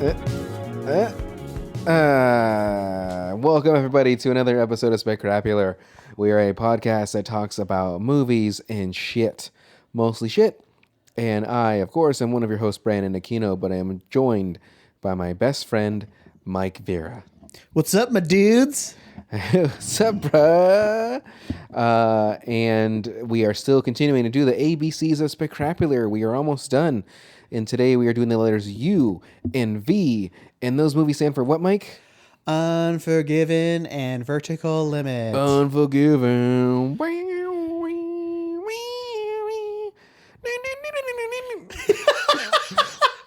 Welcome everybody to another episode of Specrapular. We are a podcast that talks about movies and shit, mostly shit. And I, of course, am one of your hosts, Brandon Aquino, but I am joined by my best friend, Mike Vera. What's up, my dudes? What's up, bruh? And we are still continuing to do the ABCs of Specrapular. We are almost done. And today we are doing the letters U and V. And those movies stand for what, Mike? Unforgiven and Vertical Limit. Unforgiven.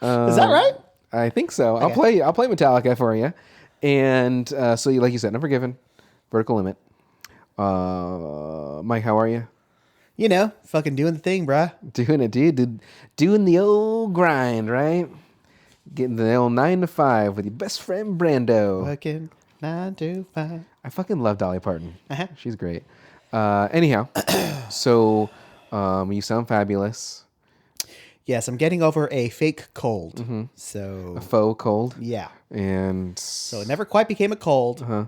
Is that right? I think so. Okay. I'll play Metallica for you. And so, like you said, Unforgiven, Vertical Limit. Mike, how are you? You know, fucking doing the thing, bruh. Doing it, dude. Doing the old grind, right? Getting the old 9 to 5 with your best friend Brando. Fucking 9 to 5. I fucking love Dolly Parton. Uh-huh. She's great. Anyhow, so you sound fabulous. Yes, I'm getting over a fake cold. Mm-hmm. So A faux cold. yeah. And So it never quite became a cold. Uh-huh.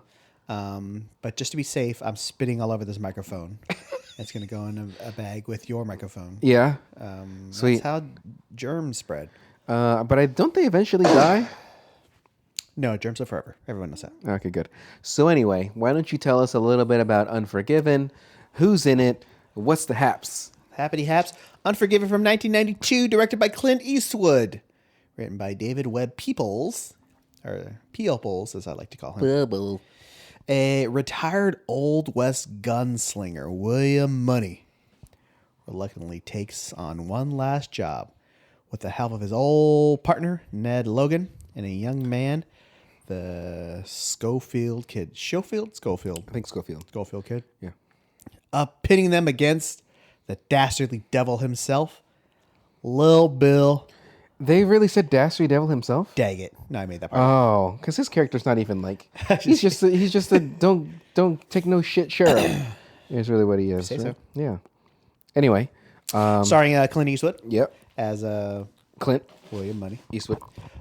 But just to be safe, I'm spitting all over this microphone. It's going to go in a bag with your microphone. Yeah. Sweet. That's how germs spread. But don't they eventually die? No, germs live forever. Everyone knows that. Okay, good. So anyway, why don't you tell us a little bit about Unforgiven? Who's in it? What's the haps? Happity Haps. Unforgiven from 1992, directed by Clint Eastwood. Written by David Webb Peoples, or Peoples, as I like to call him. Bubble. A retired Old West gunslinger, William Money, reluctantly takes on one last job with the help of his old partner, Ned Logan, and a young man, the Schofield kid. Schofield I think Schofield. kid. Yeah. Pitting them against the dastardly devil himself, Lil Bill. They really said Dastardly Devil himself? Dang it. No, I made that part. Oh, because his character's not even like he's just a don't take no shit sheriff. Is really what he is. Say right? so. Yeah. Anyway, Starring Clint Eastwood yep. as Clint William Money. Eastwood.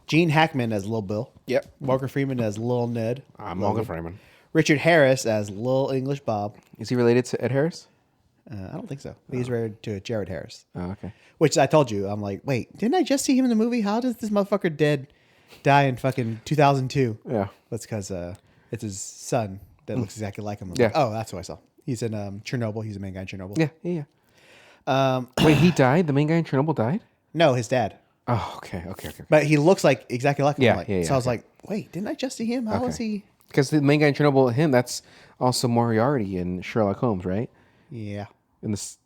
Gene Hackman as Lil Bill. Yep. Morgan Freeman as Lil Ned. Morgan Freeman. Richard Harris as Lil English Bob. Is he related to Ed Harris? I don't think so. He's married to Jared Harris. Oh, okay. Which I told you, I'm like, wait, didn't I just see him in the movie? How does this motherfucker die in fucking 2002? Yeah. That's because it's his son that looks exactly like him. I'm Yeah. like, oh, that's what I saw. He's in Chernobyl. He's the main guy in Chernobyl. Yeah. Wait, he died? The main guy in Chernobyl died? No, his dad. Oh, okay. But he looks like exactly like him. Yeah, Like, yeah, So I was okay. like, wait, didn't I just see him? How is he? Because the main guy in Chernobyl, that's also Moriarty in Sherlock Holmes, right? Yeah. In this.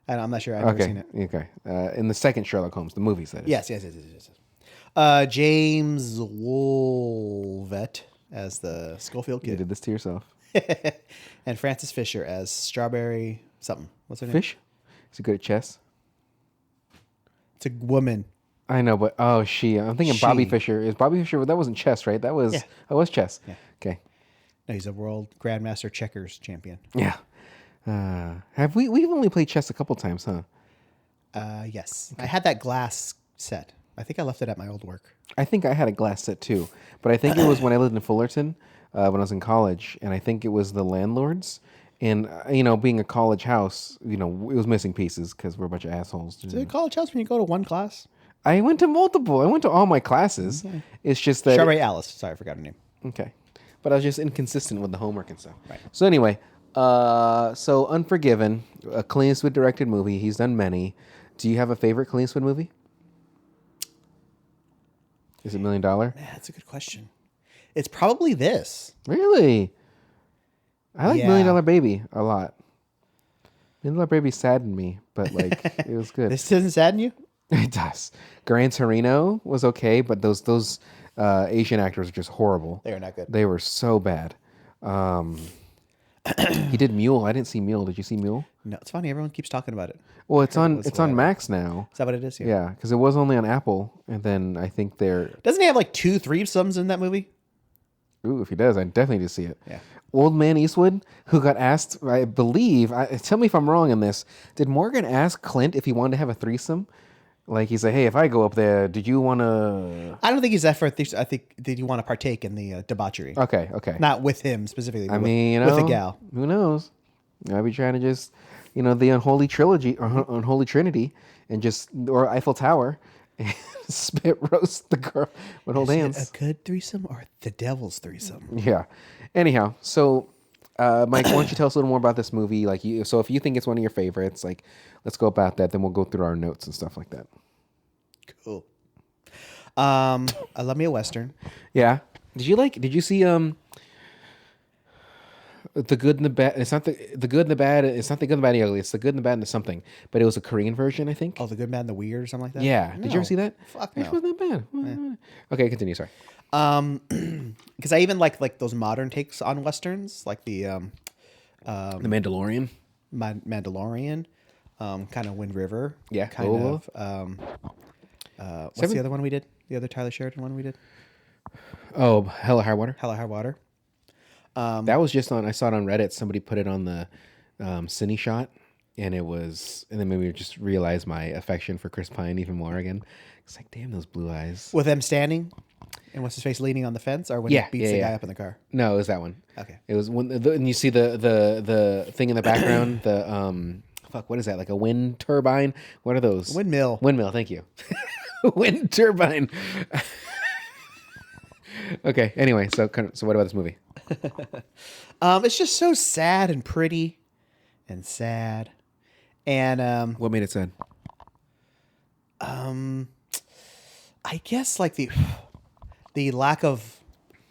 I'm not sure. I've never seen it. Okay. In the second Sherlock Holmes, the movies, that is. Yes. James Woolvet as the Schofield You kid. did this to yourself. And Frances Fisher as Strawberry something. What's her name? Fish? Is he good at chess? It's a woman. I know, but I'm thinking She. Bobby Fischer. Is Bobby Fischer? That wasn't chess, right? That was. Yeah. That was chess. Yeah. Okay. No, he's a world grandmaster checkers champion. Yeah. Have we've only played chess a couple times, huh? Yes. I had that glass set. I think I left it at my old work. I think I had a glass set too, but I think it was when I lived in Fullerton, when I was in college, and I think it was the landlords. And being a college house, it was missing pieces because we're a bunch of assholes. Is it a college house when you go to one class? I went to multiple. I went to all my classes. Okay. It's just that Strawberry Alice. Sorry, I forgot her name. Okay, but I was just inconsistent with the homework and stuff. Right. So anyway, so Unforgiven, a Clint Eastwood directed movie. He's done many. Do you have a favorite Clint Eastwood movie? Is it $1 Million? Man, that's a good question. It's probably this. Really? I like Yeah. $1 Million Baby a lot. $1 Million Baby saddened me, but it was good. This doesn't sadden you? It does. Gran Torino was okay, but those Asian actors are just horrible. They are not good. They were so bad. He did Mule. I didn't see Mule. Did you see Mule? No, it's funny. Everyone keeps talking about it. Well, it's on Max now. Is that what it is? Yeah, because it was only on Apple, and then I think they're. Doesn't he have like 2 threesomes in that movie? Ooh, if he does, I definitely need to see it. Yeah. Old Man Eastwood, who got asked, I believe, tell me if I'm wrong in this. Did Morgan ask Clint if he wanted to have a threesome? Like he's like, hey, if I go up there, did you want to? I don't think he's that for. I think that you want to partake in the debauchery. Okay. Not with him specifically. I But mean, with a gal. who knows? I'd be trying to just, the unholy trilogy or unholy trinity, and just or Eiffel Tower, and spit roast the girl with hold hands. A good threesome or the devil's threesome? Yeah. Anyhow, so Mike, why don't you tell us a little more about this movie? Like, so if you think it's one of your favorites, like, let's go about that. Then we'll go through our notes and stuff like that. Cool. I love me a Western. Yeah. Did you see the good and the bad? It's not the good and the bad. It's not the good and the bad and the ugly. It's the good and the bad and the something. But it was a Korean version, I think. Oh, the good, bad, and the weird, or something like that. Yeah. Did you ever see that? Fuck It no. wasn't that bad. Okay, continue. Sorry. Because I even like those modern takes on westerns, like the The Mandalorian. Mandalorian, kind of Wind River. Yeah. Kind of. What's the other one we did? The other Tyler Sheridan one we did? Oh, Hell or High Water. Hell or High Water. That was just on. I saw it on Reddit. Somebody put it on the Cine Shot, and then made me just realize my affection for Chris Pine even more again. It's like, damn, those blue eyes. With them standing, and what's his face leaning on the fence, or when he beats the guy up in the car. No, it was that one. Okay. It was and you see the thing in the background. The fuck, what is that? Like a wind turbine? What are those? Windmill. Windmill. Thank you. Wind turbine. Okay. Anyway, so what about this movie? It's just so sad and pretty, and sad, and What made it sad? I guess like the lack of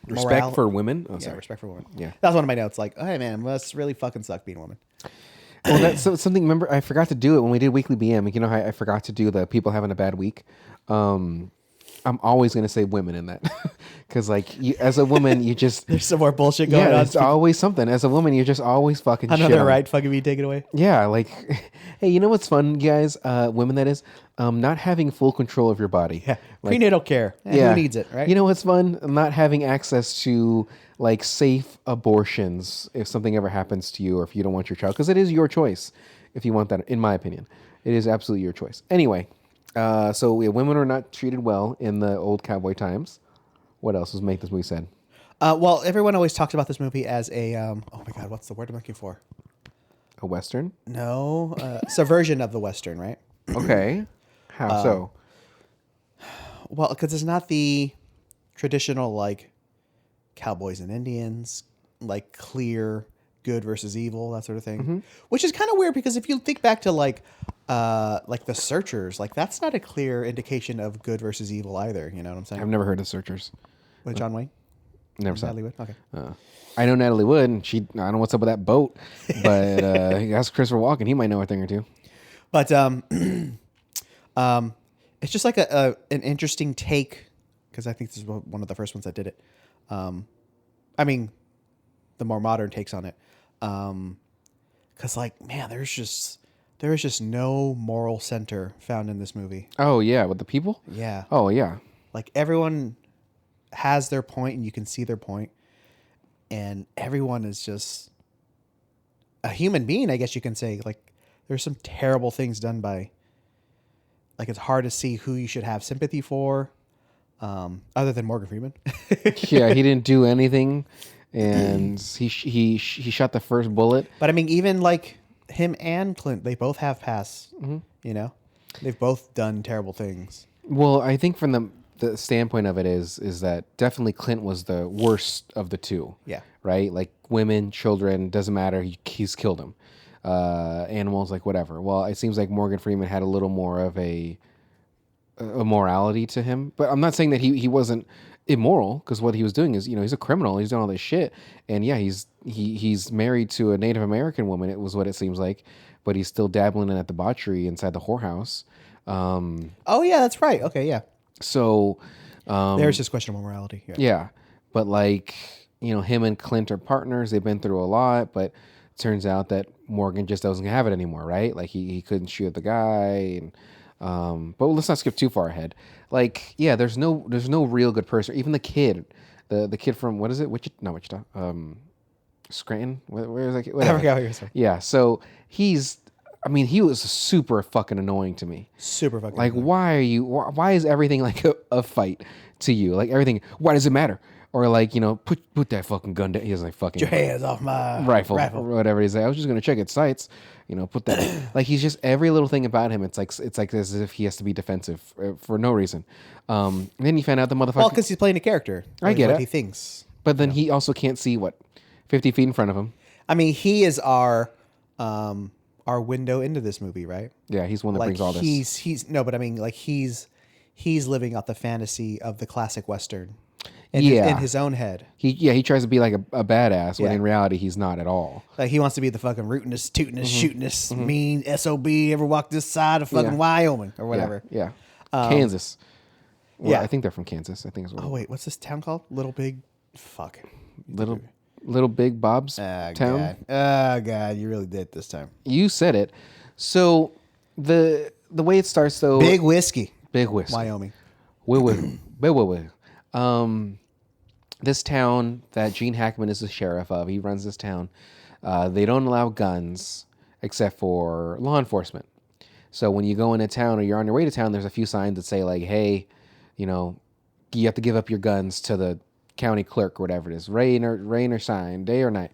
Respect for women. Oh, yeah, sorry. respect for women. Yeah. That's one of my notes. Like, oh, hey man, must really fucking suck being a woman. Well, that's something. Remember, I forgot to do it when we did Weekly BM. You know how I forgot to do the people having a bad week. I'm always going to say women in that because, like, as a woman, you just There's some more bullshit going on. There's always something. As a woman, you're just always fucking shit Another on. right fucking be taken away. Yeah, like, hey, you know what's fun, guys? Women, that is, not having full control of your body. Yeah, Like, prenatal care. yeah, Who needs it, right? You know what's fun? Not having access to like safe abortions if something ever happens to you, or if you don't want your child, because it is your choice. If you want that, in my opinion, it is absolutely your choice. Anyway, so women are not treated well in the old cowboy times. What else was make this movie sad? Well, everyone always talks about this movie as a oh my god, what's the word I'm looking for? A western? No, subversion of the Western, right? Okay, how so? Well, because it's not the traditional like cowboys and Indians, like clear good versus evil, that sort of thing. Which is kind of weird because if you think back to like the Searchers, like that's not a clear indication of good versus evil either. You know what I'm saying? I've never heard of Searchers. With John Wayne, Never saw. Natalie Wood. Okay. I know Natalie Wood, and I don't know what's up with that boat, but ask Christopher Walken. He might know a thing or two. But it's just like an interesting take because I think this is one of the first ones that did it. I mean, the more modern takes on it. Because like, man, there is just no moral center found in this movie. Oh yeah, with the people. Yeah. Oh yeah. Like everyone has their point and you can see their point, and everyone is just a human being, I guess you can say. Like there's some terrible things done by, like it's hard to see who you should have sympathy for, other than Morgan Freeman. Yeah, he didn't do anything, and he shot the first bullet. But I mean, even like him and Clint, they both have pasts. You know, they've both done terrible things. Well, I think from the standpoint of it is that definitely Clint was the worst of the two. Yeah. Right? Like women, children, doesn't matter. He's killed them. Animals, like whatever. Well, it seems like Morgan Freeman had a little more of a morality to him. But I'm not saying that he wasn't immoral, because what he was doing is, he's a criminal. He's doing all this shit. And yeah, he's married to a Native American woman. It was what it seems like. But he's still dabbling in that debauchery inside the whorehouse. Oh yeah, that's right. Okay, yeah. So There's just questionable morality. Yeah. yeah, but like, him and Clint are partners. They've been through a lot, but it turns out that Morgan just doesn't have it anymore, right? Like he couldn't shoot the guy, and but let's not skip too far ahead. Like, yeah, there's no real good person. Even the kid, the kid from, what is it? Not Wichita. Scranton. Where is that kid? I Whatever. forgot what you were saying. Yeah, so he's I mean, he was super fucking annoying to me. Super fucking Like, annoying. why are you? Why is everything like a fight to you? Like everything. Why does it matter? Or like, put that fucking gun down. He was like fucking Your hands off my rifle or whatever. He's like, I was just gonna check its sights. Put that. Like he's just every little thing about him. It's like as if he has to be defensive for no reason. Then you find out the motherfucker. Well, because he's playing a character. I get what it. he thinks. But then he also can't see 50 feet in front of him. I mean, he is our window into this movie, right? Yeah, he's one that brings all this. He's no, but I mean, like he's living out the fantasy of the classic Western. In his own head. He tries to be like a badass when Yeah. in reality he's not at all. Like he wants to be the fucking rootinest, tootinest, shootinest, mean SOB ever walked this side of fucking Wyoming or whatever. Yeah. Kansas. Well, yeah. I think they're from Kansas. I think it's Oh wait, what's this town called? Little Big Little Big Bob's town. God. Oh God, you really did this time. You said it. So the way it starts though. Big whiskey. Wyoming. Wyoming. This town that Gene Hackman is the sheriff of, he runs this town. They don't allow guns except for law enforcement. So when you go into town or you're on your way to town, there's a few signs that say like, hey, you have to give up your guns to the county clerk or whatever it is, rain or shine, day or night.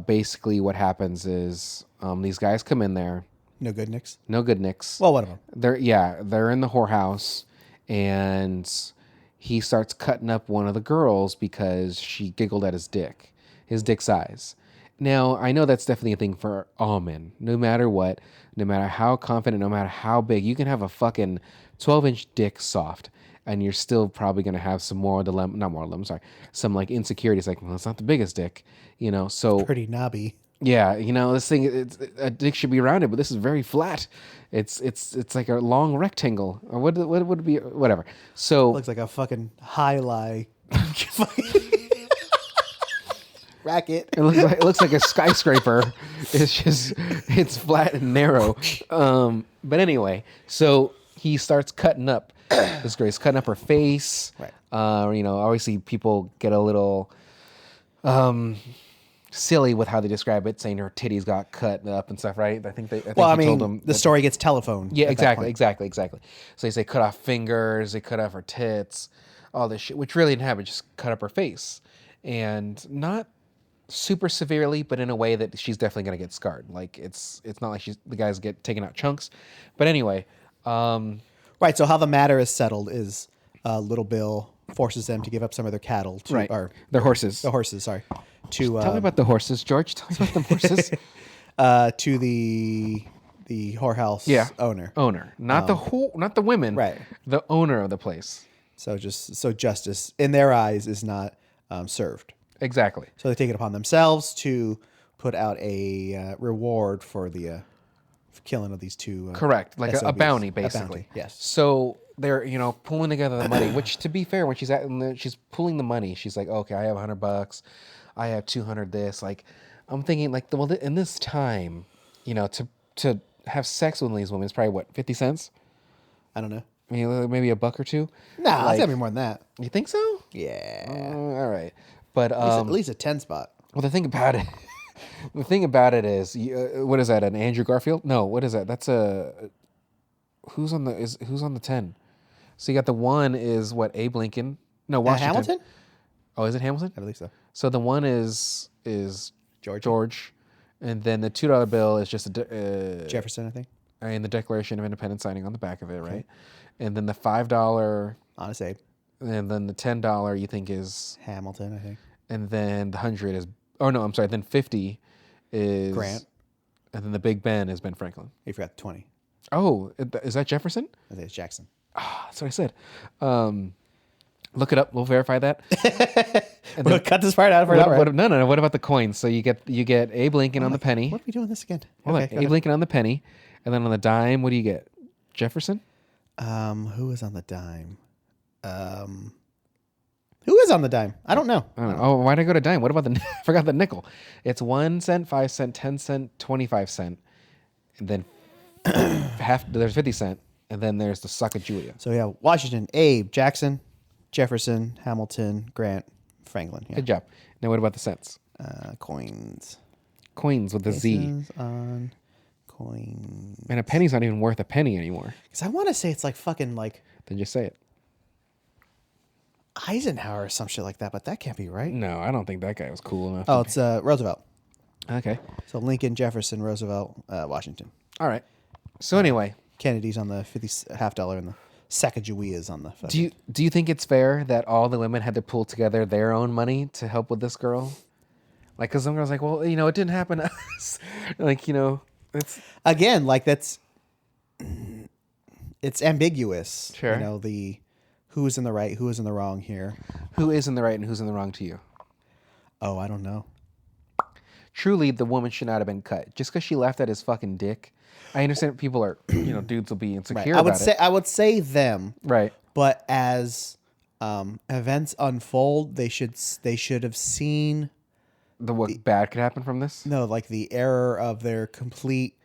Basically what happens is these guys come in there. No good nicks. Well, one of them. They're in the whorehouse, and he starts cutting up one of the girls because she giggled at his dick size. Now, I know that's definitely a thing for all men. No matter what, no matter how confident, no matter how big, you can have a fucking 12-inch dick soft, and you're still probably going to have some some like insecurities. Like, well, it's not the biggest dick, so. Pretty knobby. Yeah, this thing, a dick should be rounded, but this is very flat. It's like a long rectangle, or what would it be? Whatever. So Looks like a fucking high-lie racket. it looks like a skyscraper. It's flat and narrow. But anyway, so he starts cutting up this girl. He's cutting up her face. Right. Obviously people get a little silly with how they describe it, saying her titties got cut up and stuff, right? I think he told them the story gets telephoned. Yeah, exactly. So they cut off fingers, they cut off her tits, all this shit, which really didn't happen. Just cut up her face, and not super severely, but in a way that she's definitely gonna get scarred. Like it's not like the guys get taken out chunks. But anyway, right. So how the matter is settled is Little Bill forces them to give up some of their cattle to right, or their horses. the horses. Sorry. To tell me about the horses, George. Tell me about the horses. To the whorehouse owner, not the women, right? The owner of the place. So justice in their eyes is not served. Exactly. So they take it upon themselves to put out a reward for the killing of these two. Correct, like a SOBs. bounty, basically. A bounty, yes. So they're pulling together the money. Which, to be fair, when she's pulling the money, she's like, okay, I have $100. I have 200 this. Like, I'm thinking like, well, in this time, to have sex with these women is probably what, 50 cents? I don't know. I mean, maybe $1 or $2. Nah, it's gotta be more than that. You think so? Yeah. All right, but At least a 10 spot. well, the thing about it is, what is that? An Andrew Garfield? No, what is that? That's who's on the 10? So you got the one is what, Abe Lincoln? No, Washington. Hamilton? Oh, is it Hamilton? I believe so. So the one is George, and then the $2 bill is just Jefferson, I think. And the Declaration of Independence signing on the back of it, right? And then the $5, Honest Abe. and then the $10 you think is Hamilton, I think. and then the 100 is. Oh no, I'm sorry. Then 50 is Grant. and then the Big Ben is Ben Franklin. You forgot the 20. Oh, is that Jefferson? I think it's Jackson. That's what I said. Look it up. We'll verify that. We'll cut this part out if we're not right. No. What about the coins? So you get Abe Lincoln on the penny. What are we doing this again? Hold on. Abe Lincoln on the penny, and then on the dime, what do you get? Jefferson. Who is on the dime? Who is on the dime? I don't know. Oh, why'd I go to dime? What about the? I forgot the nickel. It's 1 cent, 5 cent, 10 cent, 25 cent, and then there's 50 cent, and then there's the Sacagawea. So yeah, Washington, Abe, Jackson, Jefferson, Hamilton, Grant, Franklin. Yeah. Good job. Now what about the cents? Coins. Coins with a Z. Basins on coins. And a penny's not even worth a penny anymore. Because I want to say it's like fucking like Then just say it. Eisenhower or some shit like that, but that can't be right. No, I don't think that guy was cool enough. Oh, it's Roosevelt. Okay. So Lincoln, Jefferson, Roosevelt, Washington. All right. So anyway, Kennedy's on the $50 and the Sacagawea's on the. do you think it's fair that all the women had to pull together their own money to help with this girl? Like, because some girl's like, well, it didn't happen to us. Like, it's Again, like it's ambiguous. Sure. The who's in the right, who is in the wrong here. who is in the right and who's in the wrong to you. Oh, I don't know. Truly, the woman should not have been cut just because she left at his fucking dick. I understand people are, dudes will be insecure about it. I would say them. Right. But as events unfold, they should have seen What bad could happen from this? like the error of their complete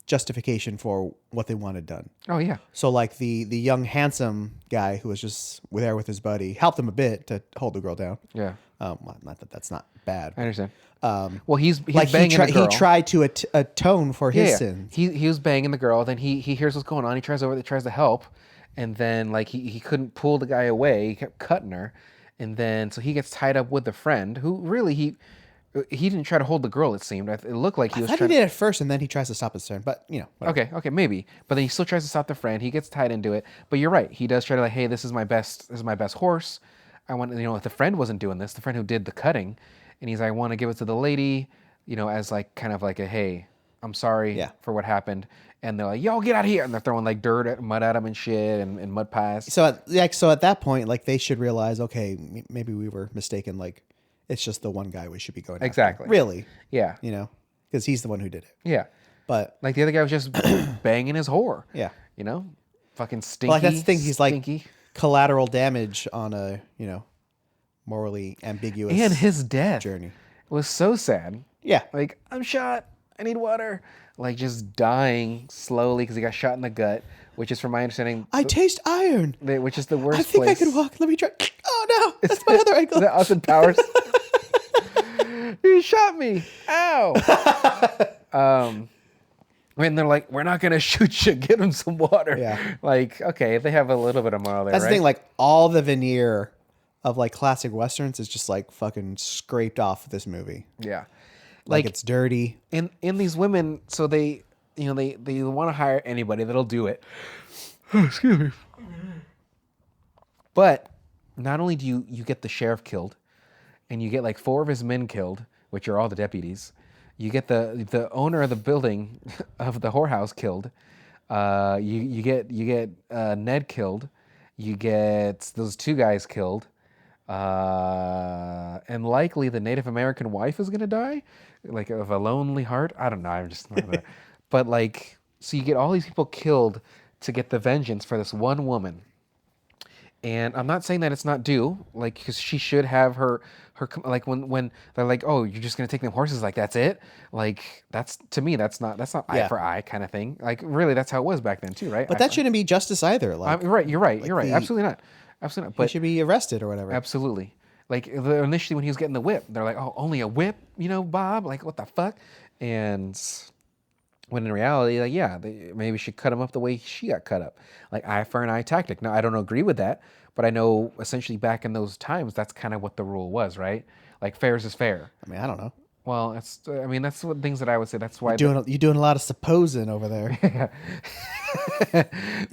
justification for what they wanted done. Oh, yeah. So like the young handsome guy who was just there with his buddy helped him a bit to hold the girl down. Yeah. Well, not that that's not bad. I understand. Well, he's Like banging the girl. he tried to atone for his Yeah. sins. He was banging the girl. Then he hears what's going on. He tries to help, and then like he couldn't pull the guy away. He kept cutting her, and then so he gets tied up with a friend who really he didn't try to hold the girl. It seemed it looked like he was. I thought he did at first, and then he tries to stop his turn. But whatever. Okay, maybe. But then he still tries to stop the friend. He gets tied into it. But you're right. He does try to like, hey, this is my best horse. I want if the friend wasn't doing this, the friend who did the cutting, and he's like, I want to give it to the lady, as like kind of like a hey, I'm sorry for what happened. And they're like, yo, get out of here. And they're throwing like mud at him and shit and mud pies. So at that point, like they should realize, okay, maybe we were mistaken. Like it's just the one guy we should be going after. Exactly. Really? Yeah. Because he's the one who did it. Yeah. But like the other guy was just banging his whore. Yeah. Fucking stinky. Well, like that's the thing. He's like stinky. Collateral damage on a morally ambiguous and his death journey was so sad. Yeah. Like, I'm shot. I need water. Like just dying slowly because he got shot in the gut, which is from my understanding. I taste iron. Which is the worst. I think place. I can walk. Let me try. Oh no, that's my other ankle. Is that Austin Powers? You shot me. Ow. When they're like, we're not gonna shoot you. Get him some water. Yeah. Like, okay, they have a little bit of moral there. That's right? the thing. Like all the veneer of like classic westerns is just like fucking scraped off this movie. Yeah. Like it's dirty. And these women, so they want to hire anybody that'll do it. Excuse me. But not only do you get the sheriff killed, and you get like 4 of his men killed, which are all the deputies. You get the owner of the building of the whorehouse killed. You get Ned killed. You get those 2 guys killed. And likely the Native American wife is gonna die, like of a lonely heart. I don't know. I'm just, but like, so you get all these people killed to get the vengeance for this one woman. And I'm not saying that it's not due, like, because she should have her like when they're like, oh, you're just gonna take them horses, like that's it, like that's to me that's not eye for eye kind of thing. Like really, that's how it was back then too, right? But that shouldn't be justice either. Like, you're right. Absolutely not. But he should be arrested or whatever. Absolutely. Like initially when he was getting the whip, they're like, oh, only a whip, Bob? Like what the fuck? And when in reality, like, yeah, they maybe should cut him up the way she got cut up. Like eye for an eye tactic. Now, I don't agree with that, but I know essentially back in those times, that's kind of what the rule was, right? Like fair is fair. I mean, I don't know. Well, that's what things that I would say. That's why you're doing a lot of supposing over there.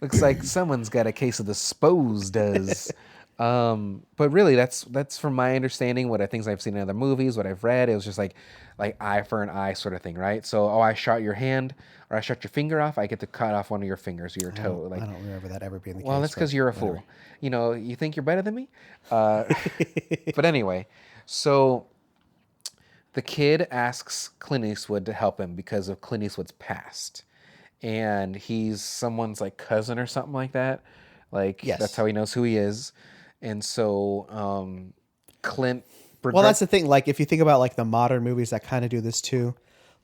Looks like someone's got a case of the spose does. But really, that's from my understanding, what things I've seen in other movies, what I've read. It was just like eye for an eye sort of thing, right? So, I shot your hand or I shot your finger off, I get to cut off one of your fingers or your toe. I don't remember that ever being the case. Well, that's because you're a fool. You think you're better than me? But anyway, so the kid asks Clint Eastwood to help him because of Clint Eastwood's past. And he's someone's like cousin or something like that. Like, yes. That's how he knows who he is. And so Clint... Well, that's the thing. Like, if you think about like the modern movies that kind of do this too,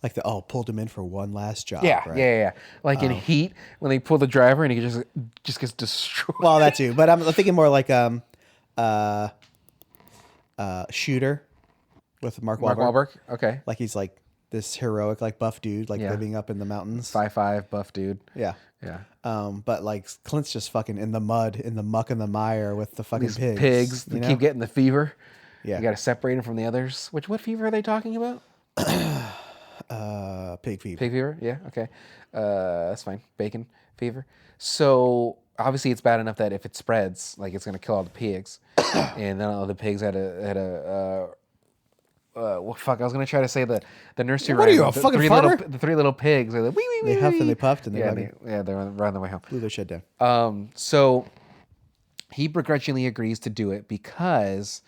like pulled him in for one last job. Yeah, right? yeah. Like in Heat, when they pull the driver and he just gets destroyed. Well, that too. But I'm thinking more like Shooter. with Mark Mark Wahlberg. Wahlberg. Okay. Like he's like this heroic, like buff dude, like Yeah. living up in the mountains. 5'5" buff dude. Yeah. Yeah. But like Clint's just fucking in the mud, in the muck and the mire with the fucking These pigs. pigs you that know? keep getting the fever. Yeah. You got to separate them from the others. What fever are they talking about? Pig fever. Pig fever? Yeah, okay. That's fine. Bacon fever. So obviously it's bad enough that if it spreads, like it's gonna kill all the pigs, and then all the pigs had a well, fuck. I was gonna try to say the nursery What are rhyme. you, a the fucking three farmer? the three little pigs. Are like, wee, wee, wee, They huffed wee. and they puffed and they they're on the way home. blew their shit down. So he begrudgingly agrees to do it because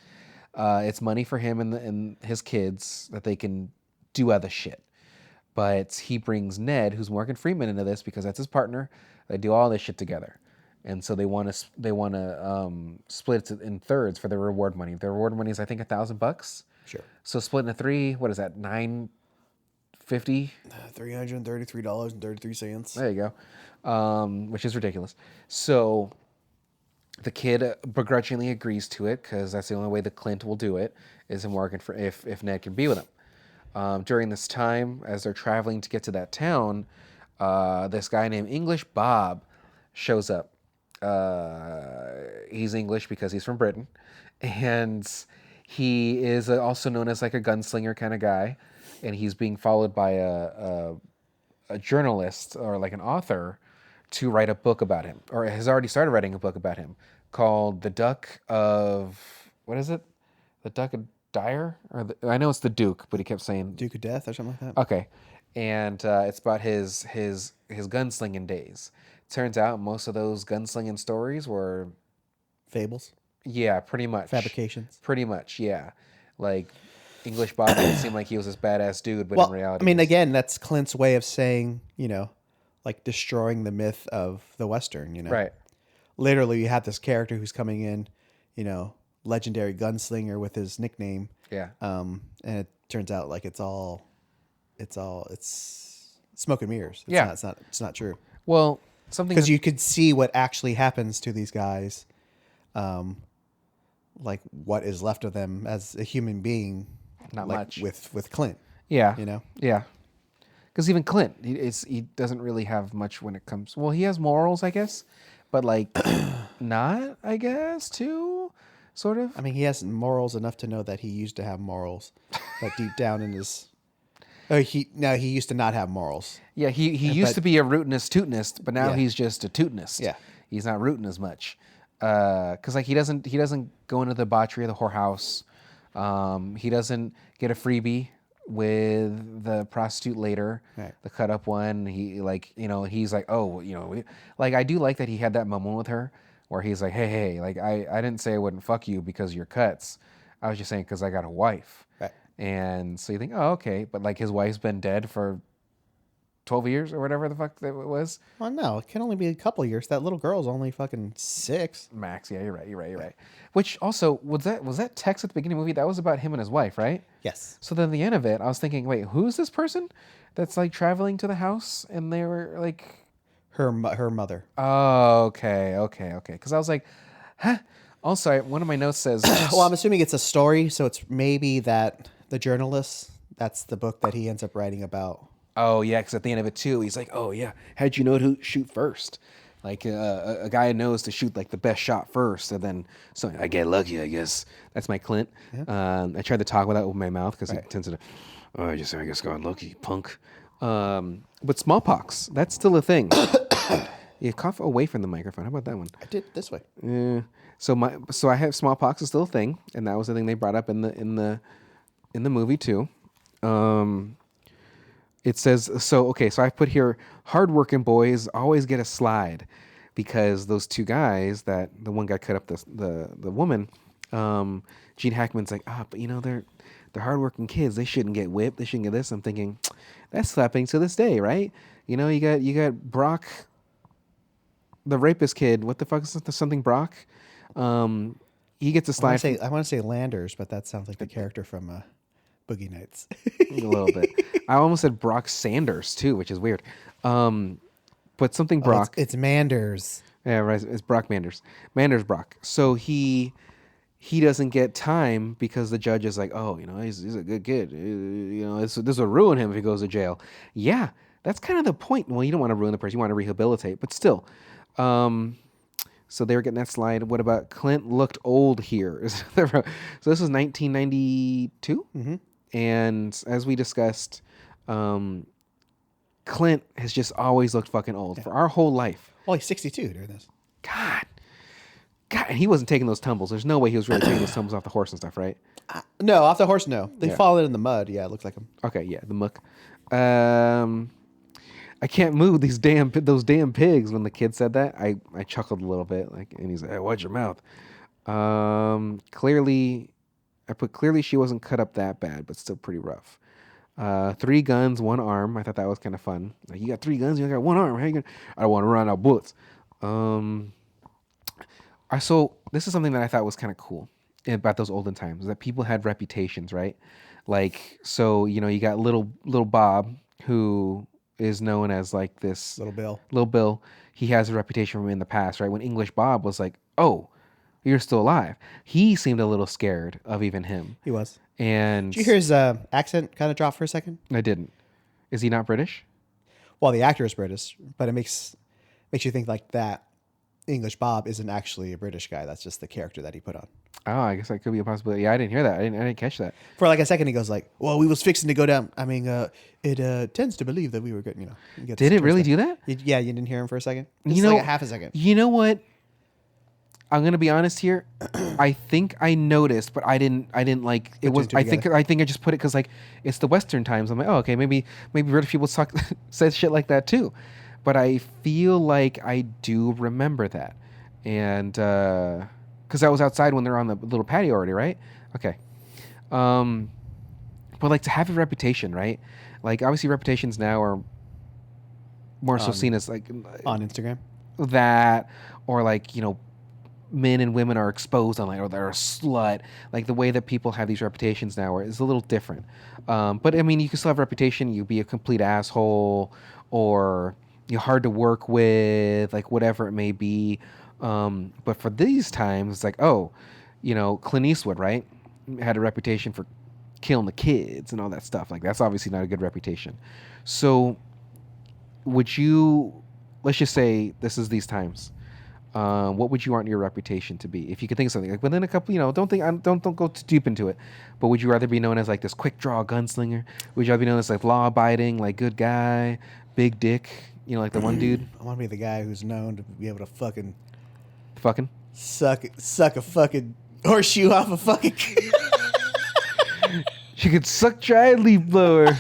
it's money for him and his kids that they can do other shit. But he brings Ned, who's Morgan Freeman, into this because that's his partner. They do all this shit together, and so they want to split it in thirds for the reward money. The reward money is I think $1,000. Sure. So split into three. What is that? $950. $333.33. There you go. Which is ridiculous. So the kid begrudgingly agrees to it because that's the only way that Clint will do it is if Ned can be with him. During this time, as they're traveling to get to that town, this guy named English Bob shows up. He's English because he's from Britain, and he is also known as like a gunslinger kind of guy, and he's being followed by a journalist or like an author to write a book about him, or has already started writing a book about him called The Duck of, what is it? The Duck of Dyer? I know it's the Duke, but he kept saying Duke of Death or something like that. okay. And it's about his gunslinging days. Turns out most of those gunslinging stories were, Fables. yeah, pretty much. Fabrications. Pretty much, yeah. Like, English Bob didn't seem like he was this badass dude, but in reality... I mean, again, that's Clint's way of saying, like destroying the myth of the Western, Right. Literally, you have this character who's coming in, legendary gunslinger with his nickname. Yeah. And it turns out like it's smoke and mirrors. It's not true. Well, something... Because you could see what actually happens to these guys, like what is left of them as a human being. Not like much. With Clint. Yeah. Yeah. Because even Clint, he doesn't really have much when it comes... Well, he has morals, I guess. But, like, not, I guess, too, sort of. I mean, he has morals enough to know that he used to have morals. But deep down in his... he used to not have morals. Yeah, he used to be a rootinist tootinist, but now he's just a tootinist. Yeah. He's not rooting as much. Because, like, he doesn't go into the debauchery of the whorehouse. He doesn't get a freebie with the prostitute later, right. The cut up one. He he's like, oh, like I do like that he had that moment with her where he's like, hey, like I didn't say I wouldn't fuck you because of your cuts. I was just saying because I got a wife. Right. And so you think, oh, okay, but like his wife's been dead for 12 years or whatever the fuck that it was. Well, no, it can only be a couple years. That little girl's only fucking 6. Max, yeah, you're right. Which also, was that text at the beginning of the movie? That was about him and his wife, right? Yes. So then the end of it, I was thinking, wait, who's this person that's like traveling to the house? And they were like... Her mother. Oh, okay. Because I was like, huh? Also, one of my notes says... Well, I'm assuming it's a story, so it's maybe that the journalist, that's the book that he ends up writing about. Oh, yeah, because at the end of it, too, he's like, oh, yeah, how'd you know to shoot first? Like, a guy knows to shoot, like, the best shot first, and then so I get lucky, I guess. That's my Clint. Yeah. I tried to talk with that with my mouth, because it tends to, I guess got lucky, punk. But smallpox, that's still a thing. You cough away from the microphone. How about that one? I did it this way. Yeah. So I have smallpox is still a thing, and that was the thing they brought up in the movie, too. It says, so I put here, hardworking boys always get a slide, because those two guys, the one guy cut up the woman, Gene Hackman's like, but they're hardworking kids. They shouldn't get whipped. They shouldn't get this. I'm thinking, that's slapping to this day, right? You got Brock, the rapist kid. What the fuck is something Brock? He gets a slide. I want to say Landers, but that sounds like the character from Boogie Nights. A little bit. I almost said Brock Sanders too, which is weird. But something Brock. It's Manders. Yeah, right. It's Brock Manders. Manders Brock. So he he doesn't get time because the judge is like, oh, he's a good kid. This will ruin him if he goes to jail. Yeah, that's kind of the point. Well, you don't want to ruin the person. You want to rehabilitate. But still. So they were getting that slide. What about Clint looked old here? So this was 1992. Mm-hmm. And as we discussed, Clint has just always looked fucking old for our whole life. Well, he's 62 during this. God, and he wasn't taking those tumbles. There's no way he was really taking those tumbles off the horse and stuff, right? No, off the horse, no. They fall in the mud. Yeah, it looks like him. Okay, yeah, the muck. I can't move those damn pigs. When the kid said that, I chuckled a little bit, and he's like, hey, watch your mouth. Clearly she wasn't cut up that bad, but still pretty rough. 3 guns, 1 arm. I thought that was kind of fun. Like, you got 3 guns, you got 1 arm. How you gonna? I don't want to run out bullets. So this is something that I thought was kind of cool about those olden times, that people had reputations, right? Like, so, you got little Bob, who is known as like this Little Bill. He has a reputation from in the past, right? When English Bob was like, oh, you're still alive. He seemed a little scared of even him. He was. And did you hear his accent kind of drop for a second? I didn't. Is he not British? Well, the actor is British, but it makes you think like that English Bob isn't actually a British guy. That's just the character that he put on. Oh, I guess that could be a possibility. Yeah, I didn't hear that. I didn't catch that. For like a second, he goes like, well, we was fixing to go down. I mean, it tends to believe that we were good, Did it really do that? Yeah, you didn't hear him for a second? Just like a half a second. You know what? I'm gonna be honest here. I think I noticed, but I didn't like it was. I think I just put it because like it's the Western times. I'm like, oh, okay, maybe British people said shit like that too. But I feel like I do remember that, and because I was outside when they're on the little patio already, right? Okay. But like to have a reputation, right? Like obviously reputations now are more so seen as like on Instagram, that, or like men and women are exposed online, or they're a slut. Like the way that people have these reputations now is a little different. But I mean, you can still have a reputation. You be a complete asshole, or you're hard to work with, like whatever it may be. But for these times, it's like, oh, Clint Eastwood, right, had a reputation for killing the kids and all that stuff. Like that's obviously not a good reputation. So would you, let's just say this is these times. What would you want your reputation to be? If you could think of something like within a couple, don't go too deep into it. But would you rather be known as like this quick draw gunslinger? Would you rather be known as like law abiding, like good guy, big dick? Like the one dude. I want to be the guy who's known to be able to fucking suck a fucking horseshoe off a fucking. She could suck dry leaf blower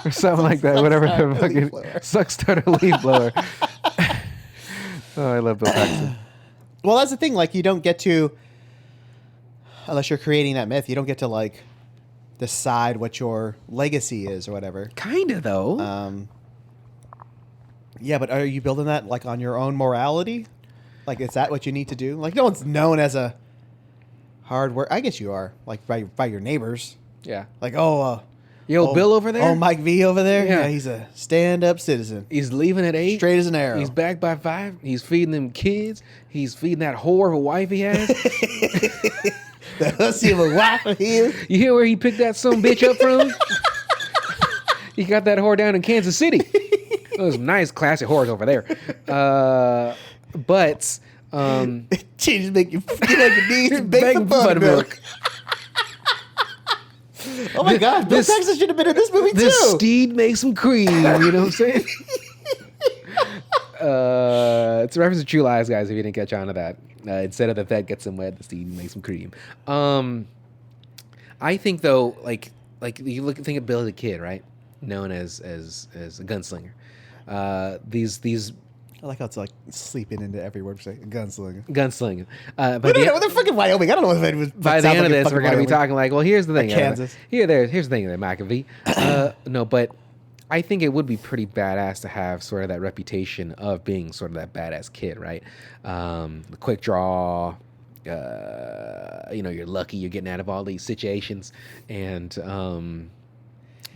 or something like that. Whatever the fucking suck starter leaf blower. Oh, I love Bill Paxton. Well, that's the thing. Like, you don't get to, unless you're creating that myth, you don't get to like decide what your legacy is or whatever. Kinda though. Yeah, but are you building that like on your own morality? Like, is that what you need to do? Like, no one's known as a hard work. I guess you are, like by your neighbors. Yeah. Like, Bill over there. Oh, Mike V over there. Yeah, he's a stand-up citizen. He's leaving at 8. Straight as an arrow. He's back by 5. He's feeding them kids. He's feeding that whore of a wife he has. The hussy of a wife of his. You hear where he picked that son bitch up from? He got that whore down in Kansas City. Those nice, classy whores over there. But she just make you get on your knees and beg for buttermilk. Oh my God, Bill Paxton should have been in this movie too. This steed makes some cream, you know what I'm saying? It's a reference to True Lies, guys, if you didn't catch on to that. Instead of the vet gets them wet, the steed makes some cream. I think though, like you think of Billy the Kid, right? Known as a gunslinger. These I like how it's like sleeping into every word. Say gunslinger. Gunslinger. They're fucking Wyoming. I don't know if it was. By the end of this, we're going to be talking like, well, here's the thing. Kansas. Here's the thing, McAvoy. No, but I think it would be pretty badass to have sort of that reputation of being sort of that badass kid, right? The quick draw. You're lucky you're getting out of all these situations, and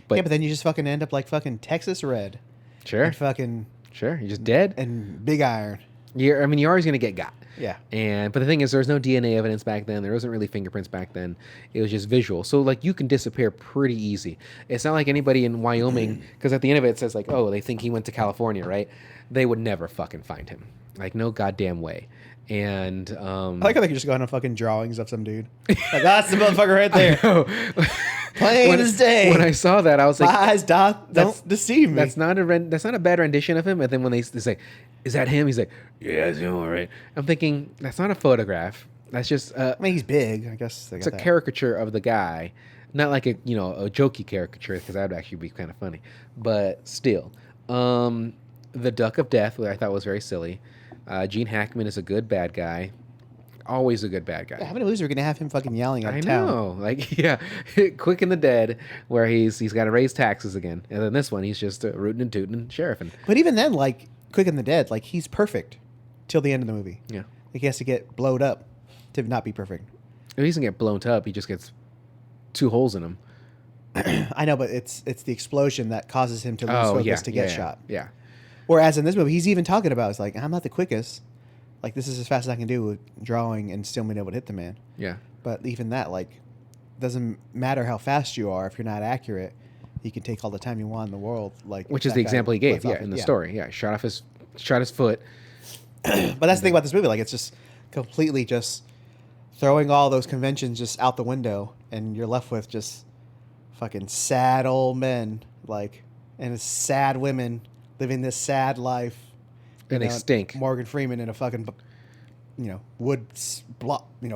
but then you just fucking end up like fucking Texas Red. Sure. And fucking. Sure, you're just dead. And Big Iron. You're always going to get got. Yeah. But the thing is, there was no DNA evidence back then. There wasn't really fingerprints back then. It was just visual. So, like, you can disappear pretty easy. It's not like anybody in Wyoming, because at the end of it says, like, oh, they think he went to California, right? They would never fucking find him. Like, no goddamn way. And I like how they could just go on fucking drawings of some dude. Like, that's the motherfucker right there. Plain as day. When I saw that, I was like, my eyes don't deceive me. That's not a bad rendition of him. And then when they say, is that him? He's like, yeah, it's him, all right. I'm thinking, that's not a photograph. That's just I mean, he's big. I guess it's a caricature of the guy. Not like a jokey caricature, because that would actually be kind of funny. But still. The Duck of Death, which I thought was very silly. Gene Hackman is a good bad guy. Always a good bad guy. Yeah, how many movies are we going to have him fucking yelling at I town? know. Like, yeah. Quick and the Dead, where he's got to raise taxes again. And then this one, he's just rooting and tooting and sheriffing. But even then, like, Quick and the Dead, like, he's perfect till the end of the movie. Yeah. Like, he has to get blowed up to not be perfect. He doesn't get blown up. He just gets 2 holes in him. I know, but it's the explosion that causes him to lose focus to get shot. Yeah. Whereas in this movie, he's even talking about, it's like, I'm not the quickest. Like, this is as fast as I can do with drawing and still being able to hit the man. Yeah. But even that, like, doesn't matter how fast you are. If you're not accurate, you can take all the time you want in the world. Like, which is the example he gave, in the story. Yeah, shot his foot. But that's the thing about this movie. Like, it's just completely just throwing all those conventions just out the window, and you're left with just fucking sad old men, like, and sad women living this sad life. And they stink. Morgan Freeman in a fucking, wood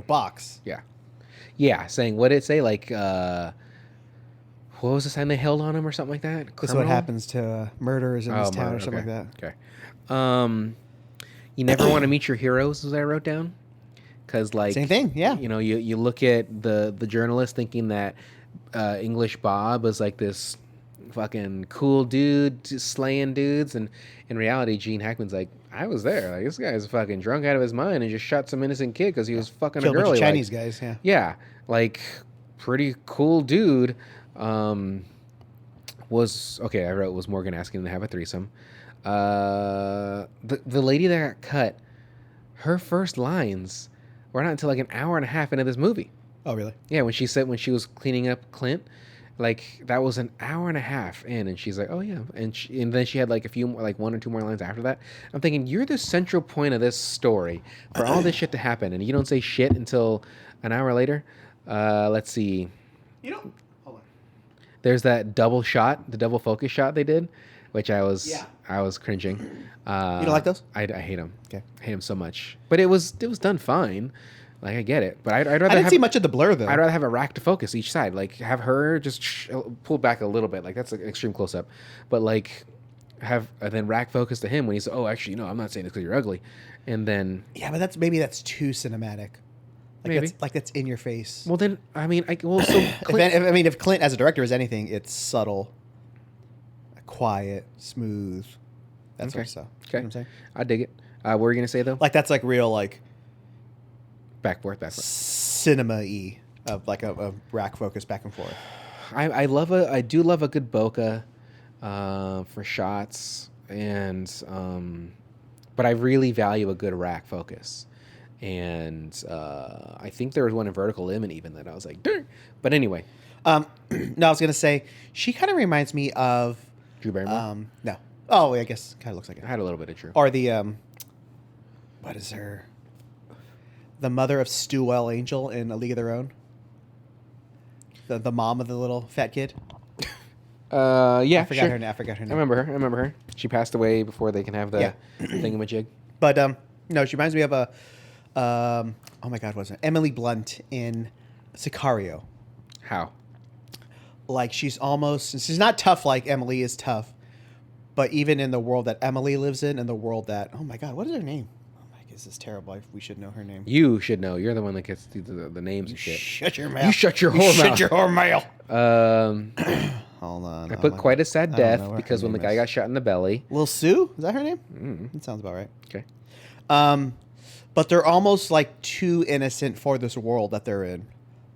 box. Yeah. Yeah, saying, what did it say? Like, what was the sign they held on him or something like that? This is what happens to murderers in this town or something like that. Okay. You never want to meet your heroes, as I wrote down. Because, like... Same thing, yeah. You look at the journalist thinking that English Bob is like this fucking cool dude slaying dudes, and in reality Gene Hackman's like, I was there, like, this guy's fucking drunk out of his mind and just shot some innocent kid because he was fucking Killed a girl. A bunch of Chinese guys, yeah, like, pretty cool dude. I wrote, was Morgan asking to have a threesome. The lady that got cut, her first lines were not until like an hour and a half into this movie. Oh, really? Yeah, when she was cleaning up Clint, like, that was an hour and a half in, and she's like, oh yeah, and then she had like a few more, like 1 or 2 more lines after that. I'm thinking, you're the central point of this story for all this shit to happen, and you don't say shit until an hour later. Let's see. Hold on. There's that double shot, the double focus shot they did, which I was cringing. You don't like those? I hate them. Okay. I hate them so much. But it was done fine. Like, I get it, but I'd rather. I didn't see much of the blur though. I'd rather have a rack to focus each side. Like, have her just pull back a little bit. Like, that's an extreme close up. But like, have then rack focus to him when he's, oh, actually, no, I'm not saying this because you're ugly, and then but that's too cinematic. Like, maybe that's in your face. Well, then so Clint, if Clint as a director is anything, it's subtle, quiet, smooth. That sort of stuff. Okay, you know what I'm saying? I dig it. What were you gonna say though? Like, that's like real, like, back forth. Cinema-y of like a rack focus back and forth. I do love a good bokeh for shots, and but I really value a good rack focus, and I think there was one in vertical limit even that I was like, Dang. But anyway, no, I was gonna say she kind of reminds me of Drew Barrymore. No, oh, I guess kind of looks like it. I had a little bit of Drew. Or the what is her? The mother of Stewell Angel in A League of Their Own. The mom of the little fat kid. Yeah, I forgot her name. I remember her. She passed away before they can have the thingamajig. But no, she reminds me of oh my God, what's it? Emily Blunt in Sicario. How? Like, she's not tough like Emily is tough, but even in the world that Emily lives in, and the world that, oh my God, what is her name? This is terrible. We should know her name. You should know. You're the one that gets the names and shit. Shut your mouth. You shut your whole mouth. Shut your whole mouth. Hold on. I put Quite a Sad Death because when the guy got shot in the belly. Lil Sue? Is that her name? Mm-hmm. That sounds about right. Okay. But they're almost like too innocent for this world that they're in.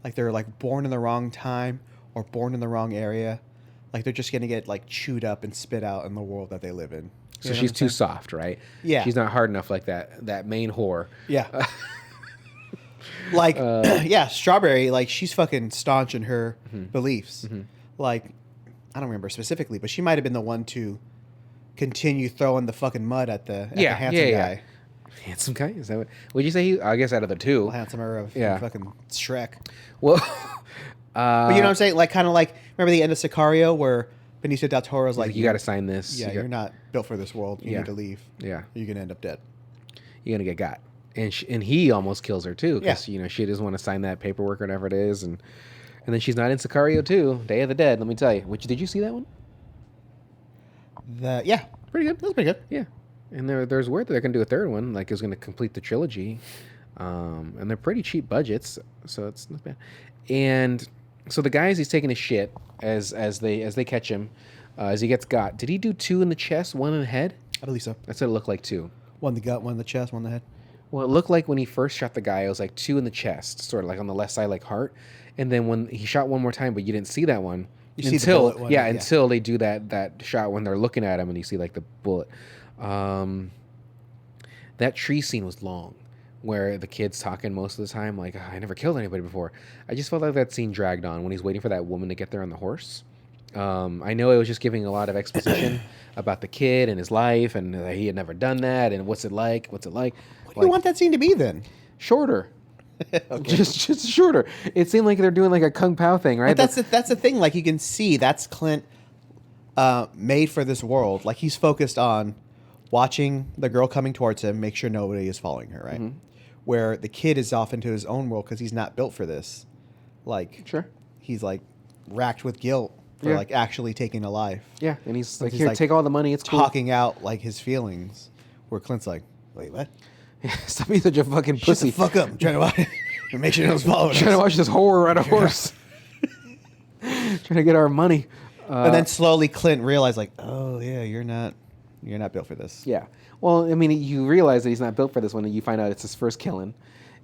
Like, they're like born in the wrong time or born in the wrong area. Like, they're just going to get like chewed up and spit out in the world that they live in. So she's too soft, right? Yeah. She's not hard enough like that main whore. Yeah. Like, yeah, Strawberry, like, she's fucking staunch in her beliefs. Like, I don't remember specifically, but she might have been the one to continue throwing the fucking mud at the handsome guy. Handsome guy? Is that what? Would you say? I guess out of the two, Well, handsomer of fucking Shrek. Well, but you know what I'm saying? Like, kind of like, remember the end of Sicario where Benicio del Toro's like, you got to sign this. Yeah, you're not built for this world. You need to leave. Yeah, you're gonna end up dead. You're gonna get got. And he almost kills her too because Yeah. she doesn't want to sign that paperwork or whatever it is, and then she's not in Sicario too. Day of the Dead. Let me tell you. Did you see that one? Yeah, Pretty good. that was pretty good. Yeah, and there's word that they're gonna do a third one, like it's gonna complete the trilogy, and they're pretty cheap budgets, so it's not bad. And so the guys, he's taking a shit as they catch him, as he gets got. Did he do 2 in the chest, 1 in the head? I believe so. That's what it looked like 2. One in the gut, one in the chest, one in the head. Well, it looked like when he first shot the guy, it was like 2 in the chest, sort of like on the left side, like heart. And then when he shot one more time, but you didn't see that one see the bullet one, yeah. until they do that shot when they're looking at him and you see like the bullet. That tree scene was long, where the kid's talking most of the time, like, I never killed anybody before. I just felt like that scene dragged on when he's waiting for that woman to get there on the horse. I know it was just giving a lot of exposition about the kid and his life, and that he had never done that, and what's it like? What do you want that scene to be then? Shorter. Okay. Just shorter. It seemed like they're doing like a Kung Pao thing, right? But that's the thing. Like, you can see that's Clint made for this world. Like, he's focused on watching the girl coming towards him, make sure nobody is following her, right? Where the kid is off into his own world because he's not built for this. Like, sure, he's like racked with guilt for like actually taking a life. Yeah, and he's like, here, take all the money. It's talking out like his feelings. Where Clint's like, wait, what? Stop being such a fucking pussy. Shut the fuck up. I'm trying to watch and make sure no one's following us. Trying to watch this horror on a horse. Trying to get our money. And then slowly Clint realized, like, oh yeah, you're not built for this. Yeah. Well, I mean, you realize that he's not built for this when you find out it's his first killing,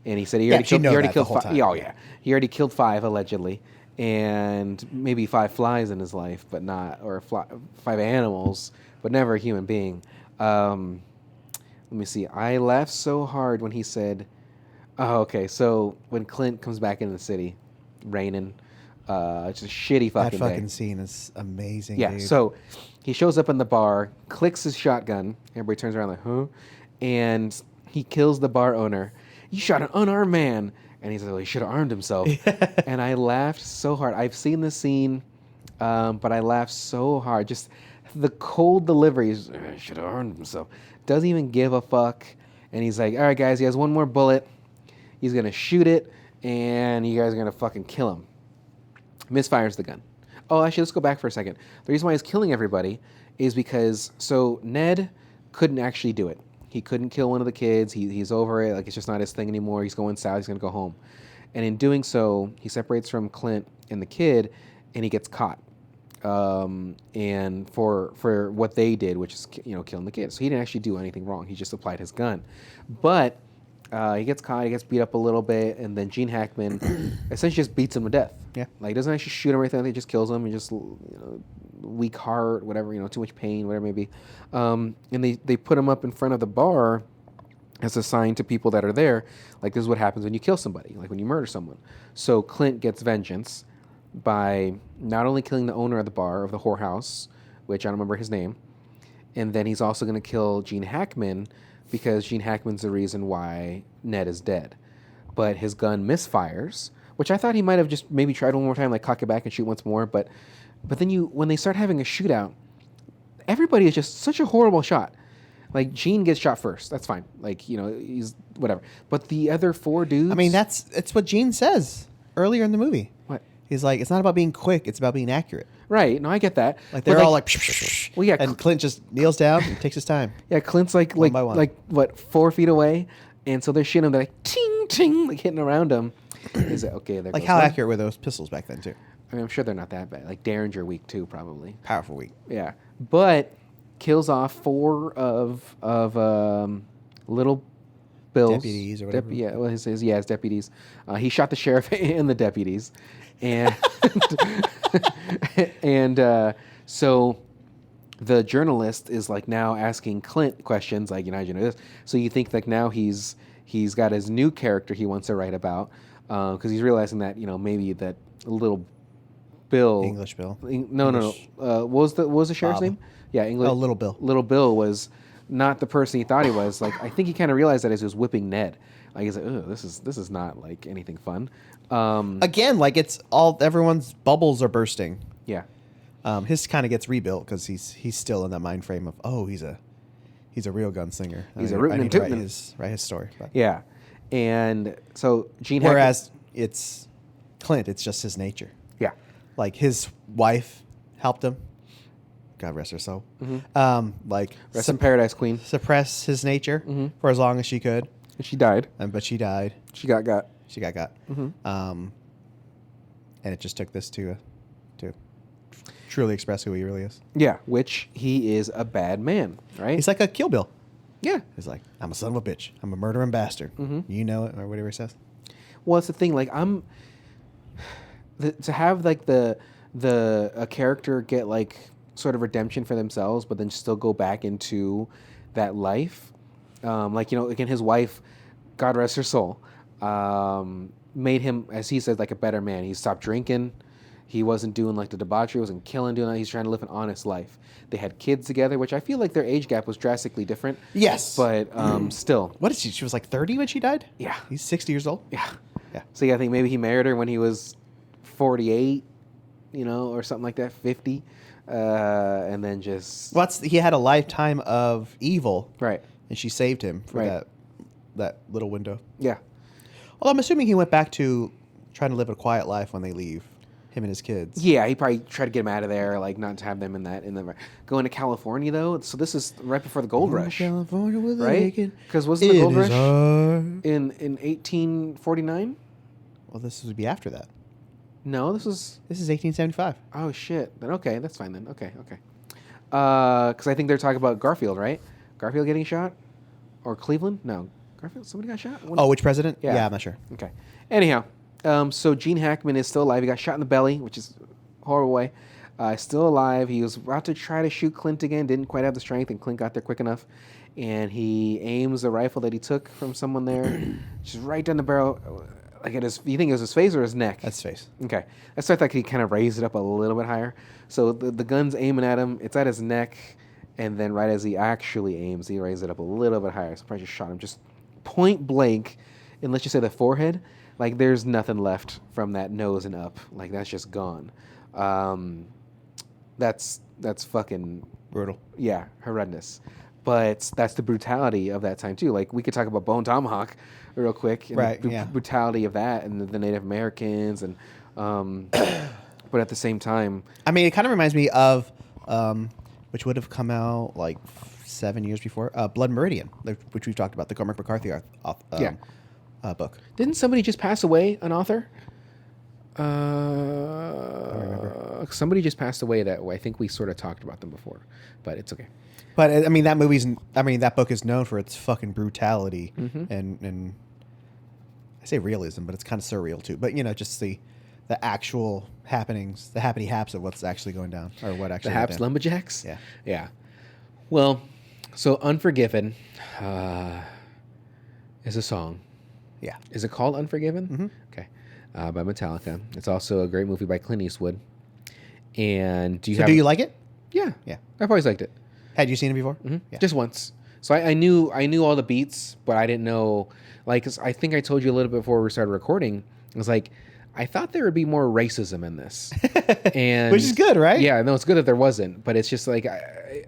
and he said he already killed 5. Oh yeah, he already killed 5 allegedly, and maybe 5 flies in his life, but not 5 animals, but never a human being. Let me see. I laughed so hard when he said, "Oh, okay." So when Clint comes back into the city, raining, it's a shitty fucking day. That fucking scene is amazing. Yeah. Dude. So he shows up in the bar, clicks his shotgun. Everybody turns around like, "Huh?" And he kills the bar owner. You shot an unarmed man, and he's like, well, he should have armed himself. And I laughed so hard. I've seen the scene, but I laughed so hard. Just the cold deliveries. Should have armed himself. Doesn't even give a fuck. And he's like, all right, guys, he has one more bullet. He's going to shoot it, and you guys are going to fucking kill him. Misfires the gun. Oh, actually, let's go back for a second. The reason why he's killing everybody is because, so Ned couldn't actually do it. He couldn't kill one of the kids. He's over it. Like, it's just not his thing anymore. He's going south. He's going to go home. And in doing so, he separates from Clint and the kid, and he gets caught. And for what they did, which is, killing the kid. So he didn't actually do anything wrong. He just applied his gun. But he gets caught. He gets beat up a little bit, and then Gene Hackman essentially just beats him to death. Yeah. Like, he doesn't actually shoot him or anything. He just kills him. He just, weak heart, whatever, too much pain, whatever it may be. And they put him up in front of the bar as a sign to people that are there. Like, this is what happens when you kill somebody, like when you murder someone. So Clint gets vengeance by not only killing the owner of the bar, of the whorehouse, which I don't remember his name, and then he's also going to kill Gene Hackman because Gene Hackman's the reason why Ned is dead. But his gun misfires, which I thought he might have just maybe tried one more time, like cock it back and shoot once more. But then when they start having a shootout, everybody is just such a horrible shot. Like, Gene gets shot first. That's fine. Like, he's whatever. But the other 4 dudes... I mean, it's what Gene says earlier in the movie. What? He's like, it's not about being quick. It's about being accurate. Right. No, I get that. Like, they're all like... Well, yeah. And Clint just kneels down and takes his time. Yeah, Clint's like one by one. Like, what, 4 feet away? And so they're shooting him. They're like, ting, ting, like hitting around him. Is it okay? There like, goes how one. accurate were those pistols back then, too? I mean, I'm sure they're not that bad. Like, Derringer weak, too, probably. Powerful weak. Yeah. But... kills off 4 of little Bill's deputies or whatever. His deputies. He shot the sheriff and the deputies, and so the journalist is like now asking Clint questions like, how'd you know this? So you think like now he's got his new character he wants to write about because he's realizing that maybe that little Bill English Bill. No. What was the sheriff's Bob. name? Yeah, English. Oh, Little Bill. Little Bill was not the person he thought he was. Like I think he kind of realized that as he was whipping Ned. Like he's like, oh, this is not like anything fun. Again, like it's all everyone's bubbles are bursting. Yeah. His kind of gets rebuilt because he's still in that mind frame of he's a real gunslinger. He's a I rootin' need and to tootin'. write his story. But. Yeah, and so Gene Hackman. Whereas it's Clint, it's just his nature. Yeah. Like his wife helped him. God rest her soul. Like Rest in Paradise, Queen. suppress his nature for as long as she could. And she died. But she died. She got. She got. And it just took this to truly express who he really is. Yeah, which he is a bad man, right? He's like a Kill Bill. Yeah. He's like, I'm a son of a bitch. I'm a murdering bastard. You know it, or whatever he says. Well, it's the thing. Like to have like a character get like sort of redemption for themselves, but then still go back into that life. Again, his wife, God rest her soul, made him, as he says, like a better man. He stopped drinking. He wasn't doing like the debauchery, wasn't killing, doing that. He's trying to live an honest life. They had kids together, which I feel like their age gap was drastically different. Yes. But still. What is she? She was like 30 when she died? Yeah. He's 60 years old? Yeah. Yeah. So yeah, I think maybe he married her when he was 48, or something like that, 50. And then just... He had a lifetime of evil. Right. And she saved him for Right. that little window. Yeah. Well, I'm assuming he went back to trying to live a quiet life when they leave. Him and his kids. Yeah, he probably tried to get him out of there, like not to have them in the going to California though. So this is right before the gold rush, California with right? Because wasn't the gold rush in 1849? Well, this would be after that. No, this is 1875. Oh shit! Then okay, that's fine then. Okay. Because I think they're talking about Garfield, right? Garfield getting shot, or Cleveland? No, Garfield. Somebody got shot. Oh, which president? Yeah. I'm not sure. Okay. Anyhow. So Gene Hackman is still alive. He got shot in the belly, which is a horrible way. Still alive. He was about to try to shoot Clint again. Didn't quite have the strength, and Clint got there quick enough. And he aims the rifle that he took from someone there, just right down the barrel. Like at his, you think it was his face or his neck? That's his face. Okay. That's why I thought he kind of raised it up a little bit higher. So the gun's aiming at him. It's at his neck, and then right as he actually aims, he raised it up a little bit higher. So probably just shot him just point blank, and let's just say the forehead. Like there's nothing left from that nose and up. Like that's just gone. That's fucking Brutal. Yeah, horrendous. But that's the brutality of that time too. Like we could talk about Bone Tomahawk real quick. And right. the brutality of that and the Native Americans and but at the same time, I mean, it kind of reminds me of which would have come out like 7 years before Blood Meridian, which we've talked about, the Cormac McCarthy book. Didn't somebody just pass away? An author? Somebody just passed away that I think we sort of talked about them before, but it's okay. But I mean, that book is known for its fucking brutality and I say realism, but it's kind of surreal too. But just the actual happenings, the happy haps of what's actually going down, or what actually the haps down. lumberjacks. Yeah. Well, so Unforgiven is a song. Yeah. Is it called Unforgiven? Mm-hmm. Okay. By Metallica. It's also a great movie by Clint Eastwood. And do you like it? Yeah. Yeah. I've always liked it. Had you seen it before? Mm-hmm. Yeah. Just once. So I knew all the beats, but I didn't know. Like, I think I told you a little bit before we started recording. I was like, I thought there would be more racism in this, and which is good, right? Yeah, no, it's good that there wasn't. But it's just like, I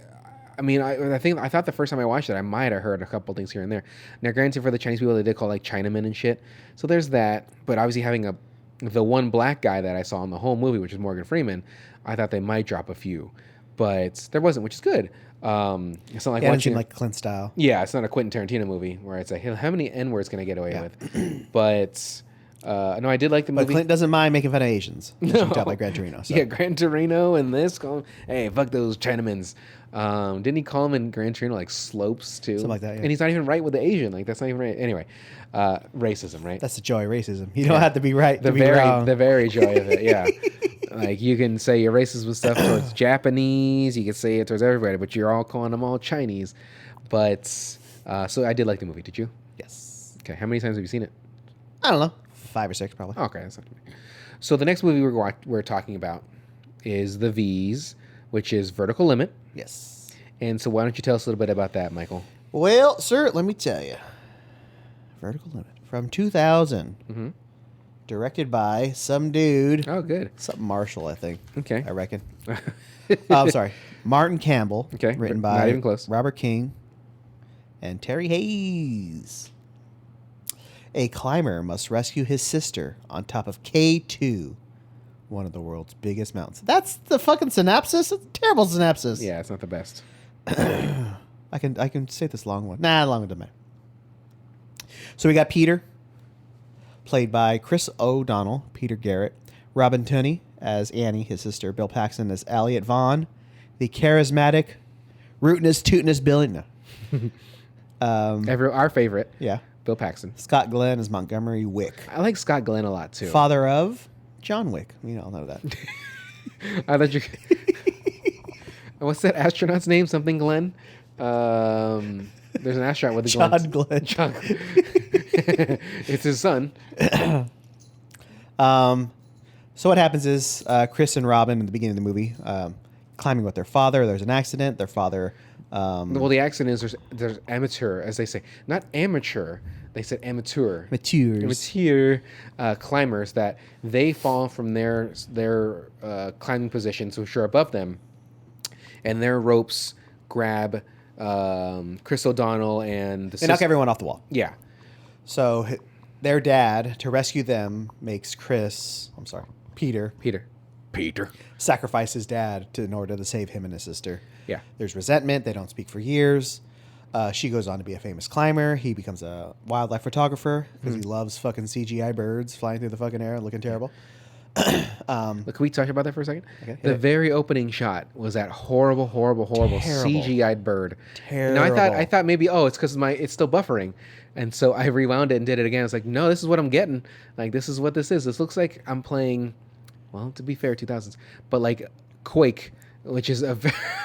thought the first time I watched it, I might have heard a couple things here and there. Now, granted, for the Chinese people, they did call like Chinamen and shit. So there's that. But obviously, having the one black guy that I saw in the whole movie, which is Morgan Freeman, I thought they might drop a few, but there wasn't, which is good. It's not like watching like Clint style. Yeah, it's not a Quentin Tarantino movie where it's like, how many N-words can I get away with? But No, I did like the But movie. Clint doesn't mind making fun of Asians. As you can tell by Gran Torino. So. Yeah, Gran Torino and this. Hey, fuck those Chinamans. Didn't he call him in Gran Torino like slopes too? Something like that, yeah. And he's not even right with the Asian. Like that's not even right. Anyway, racism, right? That's the joy of racism. You don't have to be right to be wrong. The very joy of it. Yeah. Like you can say you're racist with stuff towards Japanese. You can say it towards everybody, but you're all calling them all Chinese. But so I did like the movie. Did you? Yes. Okay. How many times have you seen it? I don't know. 5 or 6 probably. Okay, that's not too bad. So the next movie we're talking about is The V's, which is Vertical Limit. Yes. And so why don't you tell us a little bit about that, Michael? Well, sir, let me tell you. Vertical Limit from 2000. Mm-hmm. Directed by some dude. Oh, good. Something Marshall, I think. Okay. I reckon. I'm sorry. Martin Campbell. Okay, Written not by even close. Robert King and Terry Hayes. A climber must rescue his sister on top of K2, one of the world's biggest mountains. That's the fucking synopsis? It's a terrible synopsis. Yeah, it's not the best. I can say this long one. Nah, long one doesn't matter. So we got Peter, played by Chris O'Donnell, Peter Garrett. Robin Tunney as Annie, his sister. Bill Paxton as Elliot Vaughn. The charismatic, rootinest, tootinest Billy. No. Our favorite, Yeah. Bill Paxton. Scott Glenn as Montgomery Wick. I like Scott Glenn a lot too. Father of John Wick. We all know that. I thought you. What's that astronaut's name? Something Glenn. There's an astronaut with a John Glenn. Glenn. John. It's his son. So what happens is Chris and Robin in the beginning of the movie climbing with their father. There's an accident. Their father. Well, the accident is there's amateur, as they say, not amateur. They said amateur. Matures. Amateur climbers that they fall from their climbing positions, which are above them, and their ropes grab Chris O'Donnell and the They knock everyone off the wall. Yeah. So their dad, to rescue them, makes Peter, sacrifice his dad in order to save him and his sister. Yeah. There's resentment. They don't speak for years. She goes on to be a famous climber. He becomes a wildlife photographer because he loves fucking CGI birds flying through the fucking air looking terrible. Look, can we talk about that for a second? Okay. The very opening shot was that horrible Terrible. CGI'd bird. Terrible. And I thought maybe it's because it's still buffering, and so I rewound it and did it again. It's like, no, this is what I'm getting. Like, this is what this is. This looks like I'm playing. Well, to be fair, 2000s, but like Quake, which is a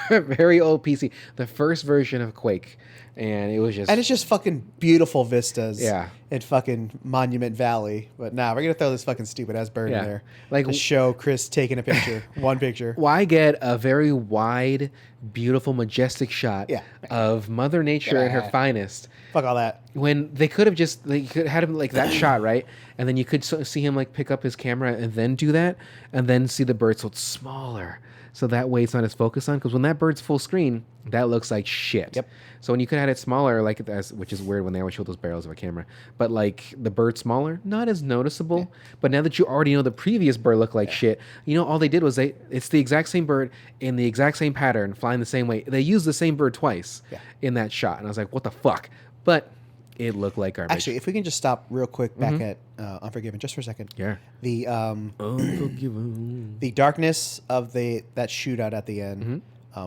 very old PC, the first version of Quake, and it was just. And it's just fucking beautiful vistas. Yeah. In fucking Monument Valley. But nah, we're going to throw this fucking stupid ass bird in there. Like, to show Chris taking a picture. One picture. Why get a very wide, beautiful, majestic shot of Mother Nature at her finest? Fuck all that. When they could have had him like that shot, right? And then you could see him like pick up his camera and then do that, and then see the bird so it's smaller. So that way it's not as focused on. Because when that bird's full screen, that looks like shit. Yep. So when you could have had it smaller, like which is weird when they always show those barrels of a camera, but like the bird smaller, not as noticeable. Yeah. But now that you already know the previous bird looked like shit, all they did was it's the exact same bird in the exact same pattern, flying the same way. They used the same bird twice in that shot, and I was like, what the fuck? But it looked like garbage. Actually, if we can just stop real quick back at Unforgiven just for a second. Yeah. The Unforgiven. The darkness of that shootout at the end.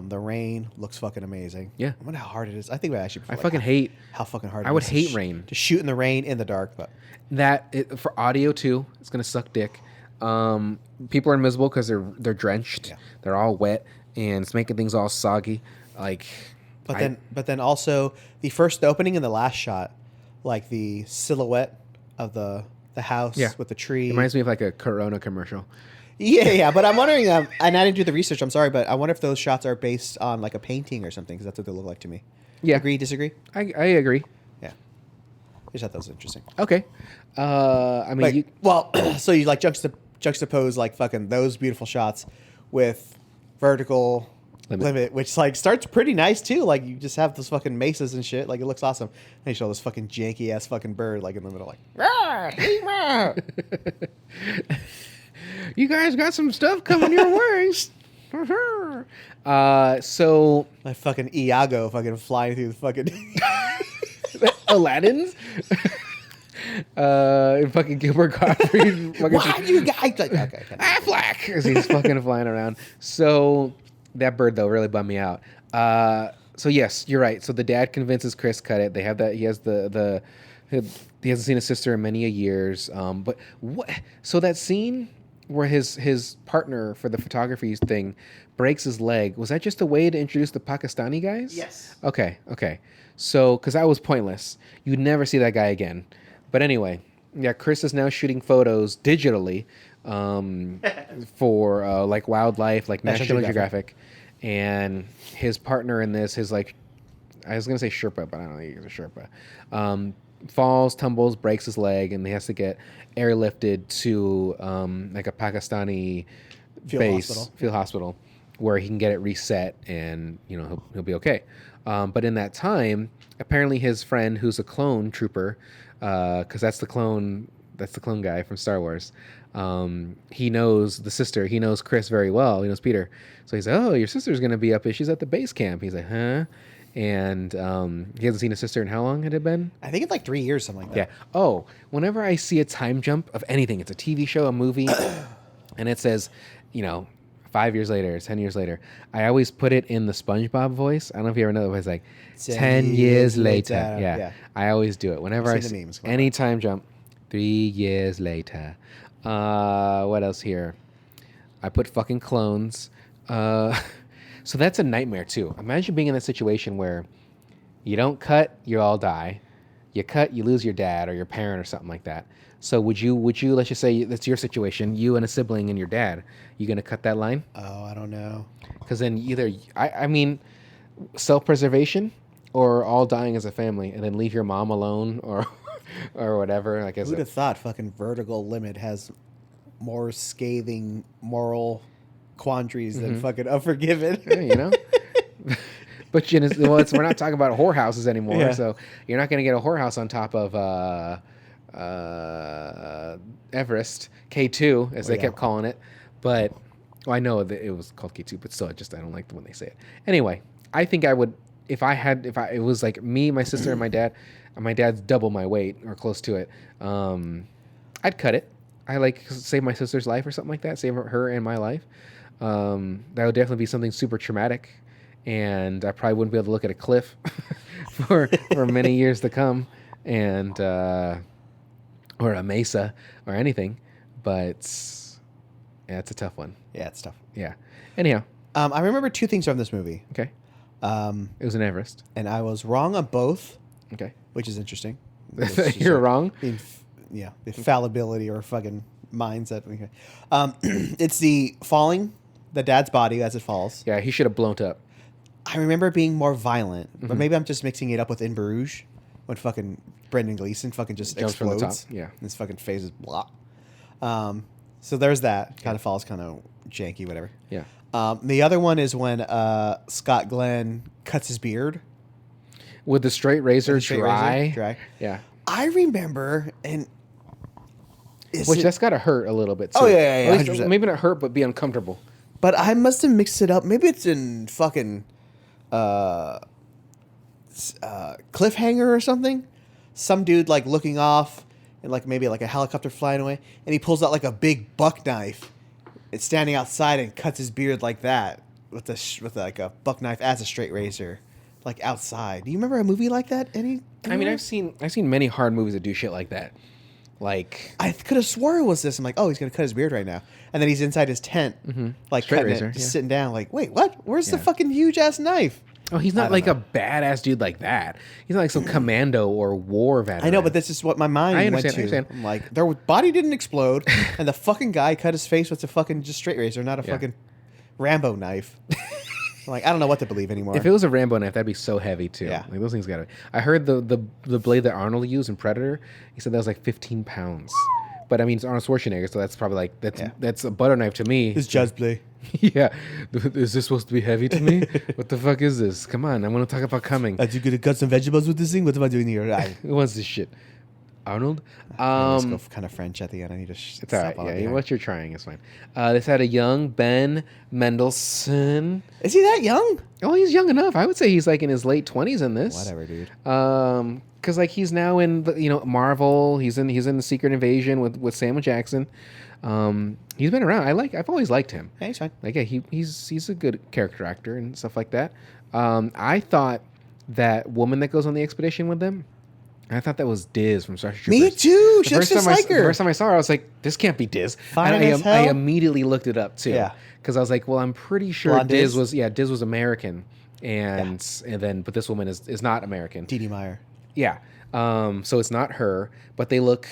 The rain looks fucking amazing. Yeah. I wonder how hard it is. I think I actually. I fucking hate how fucking hard. I would hate rain. To shoot in the rain in the dark, but for audio too, it's gonna suck dick. People are invisible because they're drenched. Yeah. They're all wet, and it's making things all soggy. Like. But then also the opening and the last shot, like the silhouette of the house with the tree. It reminds me of like a Corona commercial. Yeah. But I'm wondering, and I didn't do the research, I'm sorry, but I wonder if those shots are based on like a painting or something, because that's what they look like to me. Yeah. Agree, disagree? I agree. Yeah. I just thought that was interesting. Okay. I mean, so you like juxtapose like fucking those beautiful shots with Vertical Limit, which like starts pretty nice too. Like you just have those fucking mesas and shit. Like it looks awesome. And you show this fucking janky ass fucking bird like in the middle, like. You guys got some stuff coming your way. So my fucking Iago fucking flying through the fucking Aladdin's. fucking Gilbert Gottfried. Why you guys? Okay. Affleck, as he's fucking flying around. So that bird though really bummed me out. So yes, you're right. So the dad convinces Chris cut it. They have that. He has he hasn't seen his sister in many a years. But what? So that scene where his partner for the photography thing breaks his leg, was that just a way to introduce the Pakistani guys? Yes. Okay. So because that was pointless, you'd never see that guy again. But anyway, yeah, Chris is now shooting photos digitally for like wildlife, like National Geographic. And his partner in this, his like, I was gonna say Sherpa, but I don't think he's a Sherpa. Falls, tumbles, breaks his leg, and he has to get airlifted to like a Pakistani field hospital, where he can get it reset, and he'll be okay. But in that time, apparently his friend, who's a clone trooper, because that's the clone guy from Star Wars. He knows the sister. He knows Chris very well. He knows Peter. So he's like, "Oh, your sister's gonna be up. She's at the base camp." He's like, "Huh?" And he hasn't seen his sister in how long had it been? I think it's like 3 years, something like that. Yeah. Oh, whenever I see a time jump of anything, it's a TV show, a movie, and it says, 5 years later, 10 years later, I always put it in the SpongeBob voice. I don't know if you ever know the voice, like 10 years later. Yeah. I always do it whenever I see any time jump. 3 years later. What else here? I put fucking clones. So that's a nightmare too. Imagine being in that situation where you don't cut, you all die. You cut, you lose your dad or your parent or something like that. So would you? Let's just say that's your situation. You and a sibling and your dad. You gonna cut that line? Oh, I don't know. Because then either I mean, self-preservation or all dying as a family, and then leave your mom alone or whatever. Like, who'd have thought fucking Vertical Limit has more scathing moral quandaries than fucking Unforgiven? Yeah, But we're not talking about whorehouses anymore, so you're not going to get a whorehouse on top of Everest K2, as they kept calling it. But I know that it was called K2, but still, I don't like when they say it. Anyway, I think I would if it was like me, my sister, and my dad's double my weight or close to it. I'd cut it. I like save my sister's life or something like that, save her and my life. That would definitely be something super traumatic, and I probably wouldn't be able to look at a cliff for many years to come, and or a mesa or anything. But yeah, it's a tough one. Yeah, it's tough. Yeah. Anyhow, I remember two things from this movie. Okay. It was an Everest, and I was wrong on both. Okay. Which is interesting. You're wrong. The fallibility or fucking mindset. It's the falling, the dad's body as it falls. Yeah, he should have blown up. I remember it being more violent, but maybe I'm just mixing it up with In Bruges when fucking Brendan Gleeson fucking just jumps explodes. from the top. Yeah, his fucking face is blah. So there's that. Kind of falls, kind of janky, whatever. Yeah. The other one is when Scott Glenn cuts his beard with the straight razor dry. Yeah. I remember, and that's got to hurt a little bit too. Oh yeah. 100%. Maybe not hurt, but be uncomfortable. But I must have mixed it up. Maybe it's in fucking Cliffhanger or something. Some dude like looking off, and like maybe like a helicopter flying away, and he pulls out like a big buck knife. It's standing outside and cuts his beard like that with like a buck knife as a straight razor, like outside. Do you remember a movie like that? I mean, I've seen many hard movies that do shit like that. Like, I could have swore it was this. I'm like, oh, he's gonna cut his beard right now, and then he's inside his tent, like straight razor, just sitting down. Like, wait, what? Where's the fucking huge ass knife? Oh, he's not like a badass dude like that. He's not like some commando or war veteran. I know, but this is what my mind went to. I understand. I'm like, their body didn't explode, and the fucking guy cut his face with a fucking just straight razor, not a fucking Rambo knife. Like, I don't know what to believe anymore. If it was a Rambo knife, that'd be so heavy too. Yeah. Like, those things gotta be. I heard the blade that Arnold used in Predator, he said that was like 15 pounds. But I mean, it's Arnold Schwarzenegger, so that's probably like that's a butter knife to me. It's just blade. Yeah. Is this supposed to be heavy to me? What the fuck is this? Come on, I want to talk about coming. Are you gonna cut some vegetables with this thing? What am I doing here? Who wants this shit? Arnold. Let's go kind of French at the end. I need to It's all right. Yeah, what you're trying is fine. This had a young Ben Mendelsohn. Is he that young? Oh, he's young enough. I would say he's like in his late 20s in this. Whatever, dude. Because like he's now in Marvel. He's in the Secret Invasion with Samuel Jackson. He's been around. I've always liked him. Yeah, he's fine. Like yeah, he's a good character actor and stuff like that. I thought that woman that goes on the expedition with them, I thought that was Diz from Starship Troopers. Me too. She looks just like her. The first time I saw her, I was like, this can't be Diz. Fine And as hell. I immediately looked it up too. Yeah. Because I was like, well, I'm pretty sure Blonde Diz Diz? was American. And then but this woman is not American. Dee Dee Meyer. Yeah. So it's not her, but they look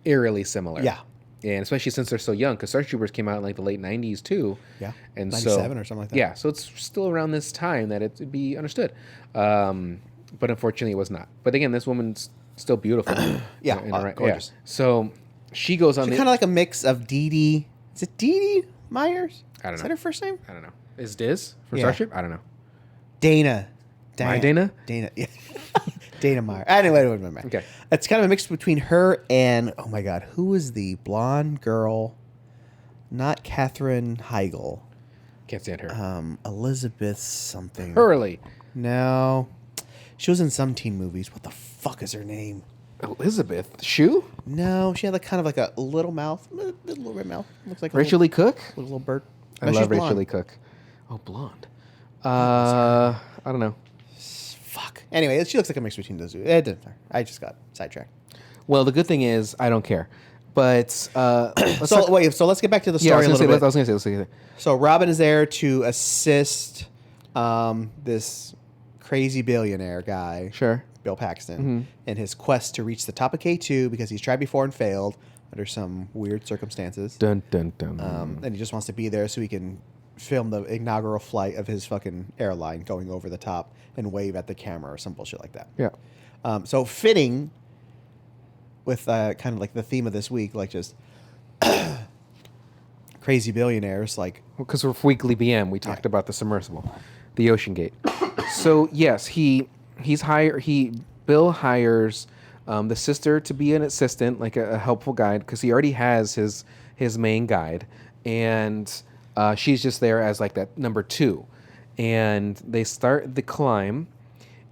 eerily similar. Yeah. And especially since they're so young, because Starship Troopers came out in like the late 90s too. Yeah. And 97 or something like that. Yeah, so it's still around this time that it'd be understood. But unfortunately, it was not. But again, this woman's still beautiful. Gorgeous. Yeah. So she goes on She's kind of like a mix of Dee Dee. Is it Dee Dee Myers? I don't know. Is that her first name? I don't know. Is Diz from Yeah. Starship? I don't know. Dana. My Dana? Dana. Yeah. Dana Meyer. Anyway, it wouldn't matter. Okay. It's kind of a mix between her and, oh my God, who was the blonde girl? Not Katherine Heigl. Can't stand her. Elizabeth something. Hurley. No. She was in some teen movies. What the fuck is her name? Elizabeth Shue? No, she had like kind of like a little mouth. Little red mouth. Looks like Rachel Lee Cook? a little bird. I No, she's love Rachel blonde. Lee Cook. Oh, blonde. I don't know. Fuck. Anyway, she looks like a mix between those two. It doesn't matter. I just got sidetracked. Well, the good thing is I don't care. But So let's get back to the story a little bit. I was going to say. So Robin is there to assist this crazy billionaire guy, Sure. Bill Paxton, in his quest to reach the top of K2 because he's tried before and failed under some weird circumstances. Dun, dun, dun. And he just wants to be there so he can film the inaugural flight of his fucking airline going over the top and wave at the camera or some bullshit like that. Yeah. So fitting with kind of like the theme of this week, like just crazy billionaires, like Because we're Weekly BM, we talked about the submersible, the Ocean Gate. So yes, Bill hires the sister to be an assistant, like a helpful guide, because he already has his main guide, and she's just there as like that number 2, and they start the climb,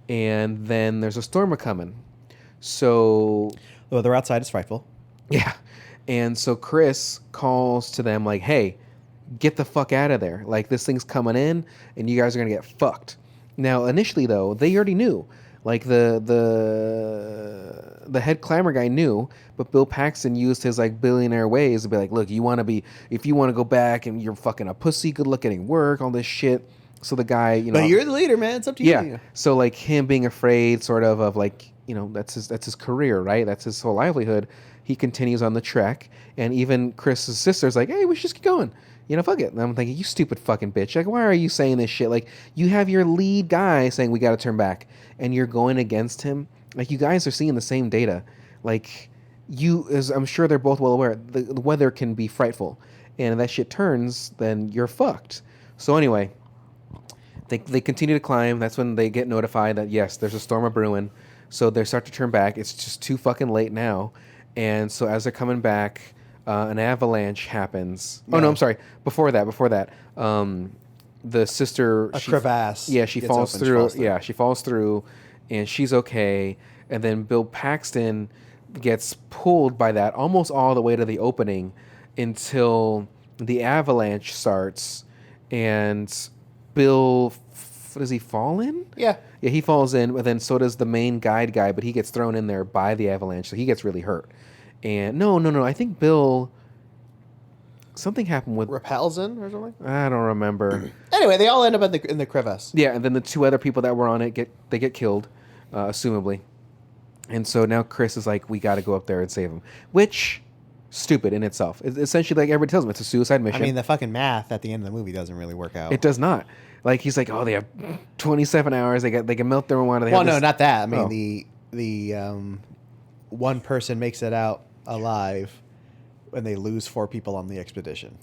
and then there's a storm coming, so the weather outside is frightful. yeah, and so Chris calls to them like, "Hey, get the fuck out of there! Like this thing's coming in, and you guys are gonna get fucked." Now, initially though, they already knew. Like the head climber guy knew, but Bill Paxton used his like billionaire ways to be like, "Look, if you want to go back and you're fucking a pussy, good luck getting work, all this shit." So the guy, But you're the leader, man. It's up to you. yeah. So like him being afraid, sort of like that's his career, right? That's his whole livelihood. He continues on the trek, and even Chris's sister's like, "Hey, we should just keep going. Fuck it." And I'm thinking, you stupid fucking bitch. Like, why are you saying this shit? Like, you have your lead guy saying we got to turn back, and you're going against him. Like, you guys are seeing the same data. Like, as I'm sure they're both well aware, the weather can be frightful, and if that shit turns, then you're fucked. So anyway, they continue to climb. That's when they get notified that yes, there's a storm of brewing. So they start to turn back. It's just too fucking late now, and so as they're coming back, an avalanche happens. Oh no, I'm sorry. Before that, the sister Crevasse. Yeah, she falls through. Yeah, she falls through, and she's okay. And then Bill Paxton gets pulled by that almost all the way to the opening until the avalanche starts, and Bill. Does he fall in? Yeah. Yeah, he falls in, but then so does the main guide guy, but he gets thrown in there by the avalanche, so he gets really hurt. And no, I think Bill. Something happened with. Repels in or something. I don't remember. Anyway, they all end up in the crevasse. Yeah, and then the 2 other people that were on it get killed, assumably. And so now Chris is like, we got to go up there and save him, which stupid in itself. It's essentially like everybody tells him it's a suicide mission. I mean, the fucking math at the end of the movie doesn't really work out. It does not. Like he's like, oh, they have 27 hours. They can melt their marijuana. Well, no, not that. I mean, the one person makes it out alive, and they lose 4 people on the expedition.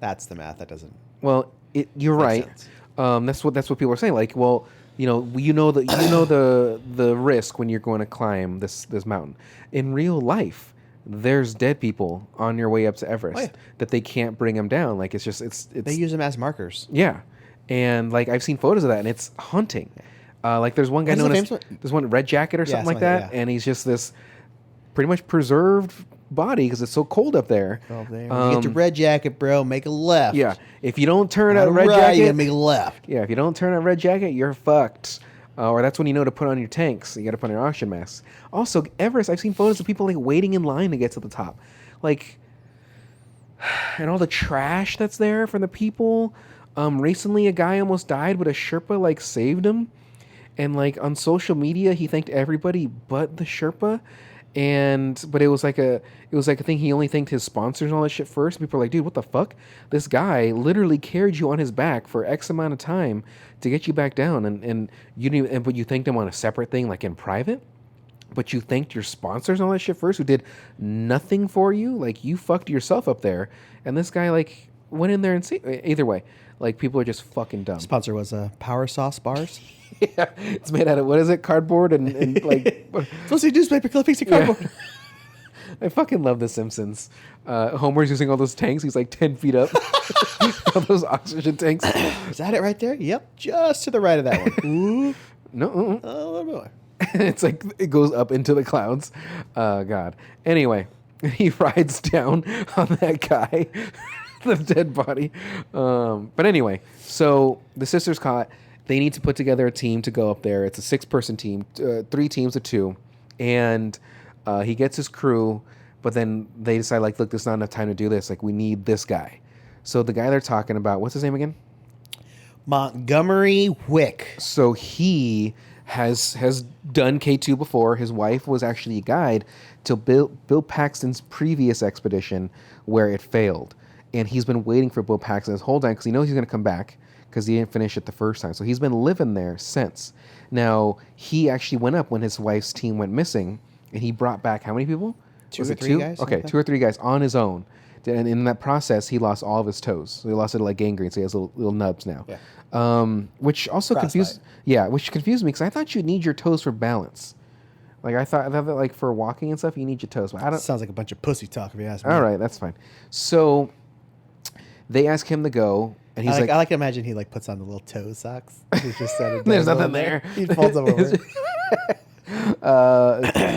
That's the math. That doesn't. Well, you're right. Sense. That's what people are saying. Like, well, the risk when you're going to climb this mountain. In real life, there's dead people on your way up to Everest that they can't bring them down. Like it's They use them as markers. yeah, and like I've seen photos of that, and it's haunting. Like there's one guy known as there's one Red Jacket or something like that, and he's just this pretty much preserved body because it's so cold up there. Oh, there. You get your Red Jacket, bro. Make a left. Yeah, if you don't turn at Red Jacket, you gotta make a left. Yeah, if you don't turn at Red Jacket, you're fucked. Or that's when you know to put on your tanks. You got to put on your oxygen masks. Also, Everest, I've seen photos of people like waiting in line to get to the top, like, and all the trash that's there for the people. Recently, a guy almost died, but a Sherpa like saved him, and like on social media, he thanked everybody but the Sherpa. But it was like a thing. He only thanked his sponsors and all that shit first. People are like, dude, what the fuck? This guy literally carried you on his back for X amount of time to get you back down, and you didn't even, but you thanked him on a separate thing, like in private. But you thanked your sponsors and all that shit first, who did nothing for you. Like you fucked yourself up there, and this guy like went in there and see. Either way, like people are just fucking dumb. Sponsor was Power Sauce bars. Yeah, it's made out of what is it? Cardboard and like supposed to be newspaper clippings and cardboard. Yeah. I fucking love The Simpsons. Homer's using all those tanks. He's like 10 feet up. All those oxygen tanks. Is that it right there? Yep, just to the right of that one. Ooh. No. A little more. It's like it goes up into the clouds. God. Anyway, he rides down on that guy, the dead body. But anyway, so the sister's caught. They need to put together a team to go up there. It's a 6-person team, 3 teams of 2. And he gets his crew, but then they decide, like, look, there's not enough time to do this. Like, we need this guy. So the guy they're talking about, what's his name again? Montgomery Wick. So he has done K2 before. His wife was actually a guide to Bill Paxton's previous expedition where it failed. And he's been waiting for Bill Paxton this whole time because he knows he's going to come back, because he didn't finish it the first time. So he's been living there since. Now, he actually went up when his wife's team went missing, and he brought back how many people? 2 or 3 guys? Okay, 2 or 3 guys on his own. And in that process, he lost all of his toes. So he lost it like gangrene, so he has little nubs now. Yeah. Which also confused me, because I thought you'd need your toes for balance. Like, I thought that, like, for walking and stuff, you need your toes. But I don't. Sounds like a bunch of pussy talk, if you ask me. All right, that's fine. So they ask him to go. And he's I like to imagine he like puts on the little toe socks. He's just there's nothing there. He folds them over.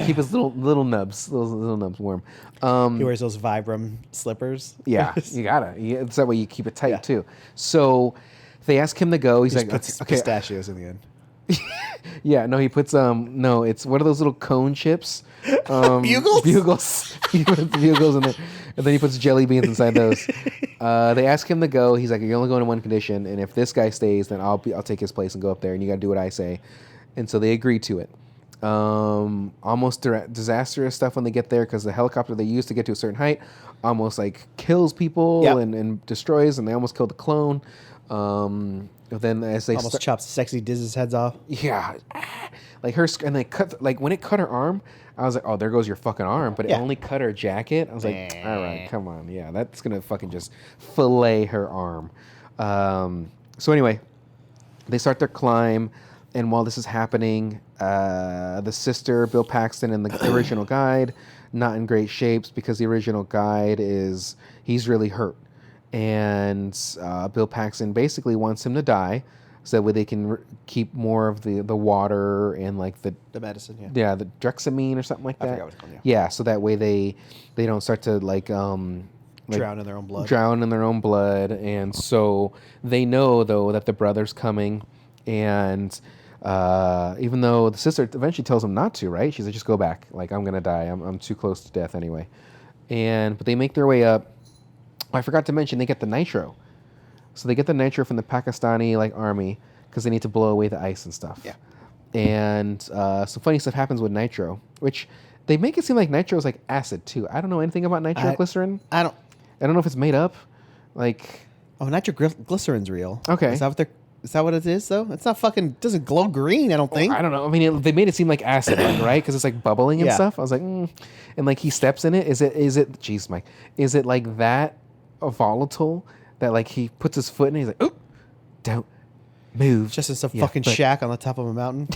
Keep his little nubs, little nubs warm. He wears those Vibram slippers. Yeah, you gotta. It's that way you keep it tight too. So they ask him to go. He's like, puts okay. pistachios in the end. Yeah, no, he puts no, it's what are those little cone chips? Bugles. He puts bugles in there, and then he puts jelly beans inside those. They ask him to go. He's like, you're only going in one condition, and if this guy stays, then I'll take his place and go up there, and you got to do what I say. And so they agree to it. Almost disastrous stuff when they get there, because the helicopter they use to get to a certain height almost like kills people and destroys, and they almost killed the clone. Then as they almost chops sexy Diz's heads off. Yeah, like her, and they cut, like when it cut her arm, I was like, oh, there goes your fucking arm. But it only cut her jacket. I was like, all right, come on, yeah, that's gonna fucking just fillet her arm. So anyway, they start their climb, and while this is happening, the sister, Bill Paxton, and the original guide, not in great shapes, because the original guide he's really hurt. And Bill Paxton basically wants him to die so that way they can keep more of the water and like the medicine, the Drexamine or something like that. I forgot what it's called, yeah, so that way they don't start to like drown in their own blood. And so they know though that the brother's coming, and even though the sister eventually tells him not to, right? She's like, just go back. Like, I'm gonna die. I'm too close to death anyway. But they make their way up. I forgot to mention they get the nitro. So they get the nitro from the Pakistani like army because they need to blow away the ice and stuff. Yeah. And some funny stuff happens with nitro, which they make it seem like nitro is like acid too. I don't know anything about nitroglycerin. I don't know if it's made up. Like, nitroglycerin's real. Okay. Is that what it is though? It's not fucking. Doesn't glow green. I don't think. I don't know. I mean, they made it seem like acid, like, right? Because it's like bubbling and stuff. I was like, and like he steps in it. Is it? Jeez, Mike. Is it like that? A volatile that like he puts his foot in and he's like, oh, Move. Just in some Yeah, fucking but- shack on the top of a mountain.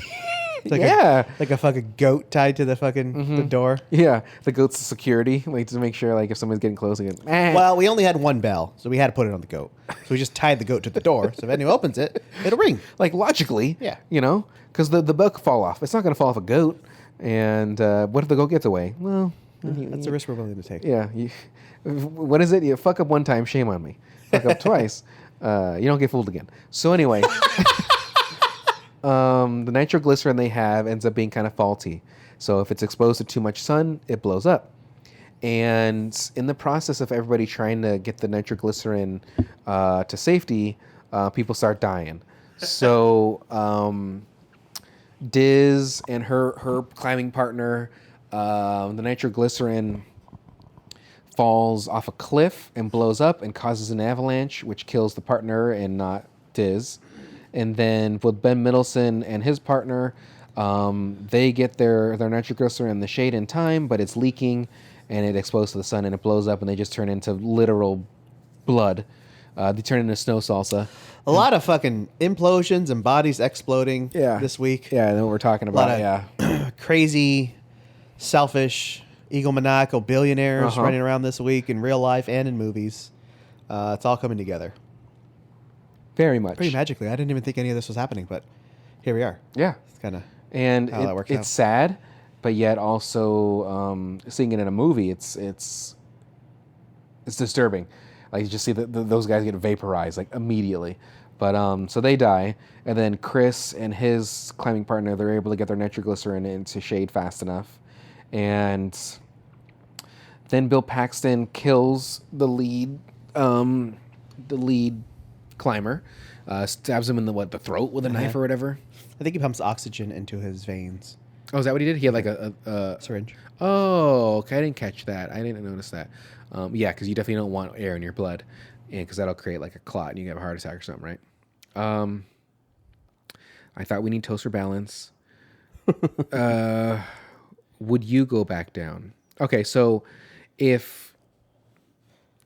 It's like Yeah. like a fucking goat tied to the fucking the door. Yeah, the goat's security, like to make sure, like if someone's getting close, again. Well, we only had one bell, so we had to put it on the goat. So we just tied the goat to the door. So if anyone opens it, it'll ring. like logically, Yeah. you know, because the bell could fall off. It's not going to fall off a goat. And what if the goat gets away? Well, That's a risk we're willing to take. yeah. What is it? You fuck up one time, shame on me. Fuck up twice, you don't get fooled again. So anyway. The nitroglycerin they have ends up being kind of faulty. So if it's exposed to too much sun, it blows up. And in the process of everybody trying to get the nitroglycerin to safety, people start dying. So Diz and her climbing partner, the nitroglycerin falls off a cliff and blows up and causes an avalanche, which kills the partner and not Diz. And then with Ben Middleton and his partner, they get their nitroglycerin in the shade in time, but it's leaking and it explodes to the sun and it blows up and they just turn into literal blood. They turn into snow salsa. A lot of fucking implosions and bodies exploding this week. Yeah, I know what we're talking A lot about. of crazy, selfish, egomaniacal billionaires running around this week in real life and in movies. It's all coming together. Very much. Pretty magically. I didn't even think any of this was happening, but here we are. Yeah. It's kind of And how that works out. it's sad, but yet also seeing it in a movie, it's disturbing. Like you just see those guys get vaporized like immediately. But so they die, and then Chris and his climbing partner, they're able to get their nitroglycerin into shade fast enough, and then Bill Paxton kills the lead climber, stabs him in the throat with a knife or whatever. I think he pumps oxygen into his veins. Oh, is that what he did? He had like a Syringe. Oh, okay. I didn't catch that. I didn't notice that. Yeah, because you definitely don't want air in your blood, and because that'll create like a clot and you have a heart attack or something, right? I thought we need toaster balance. Would you go back down? Okay, so if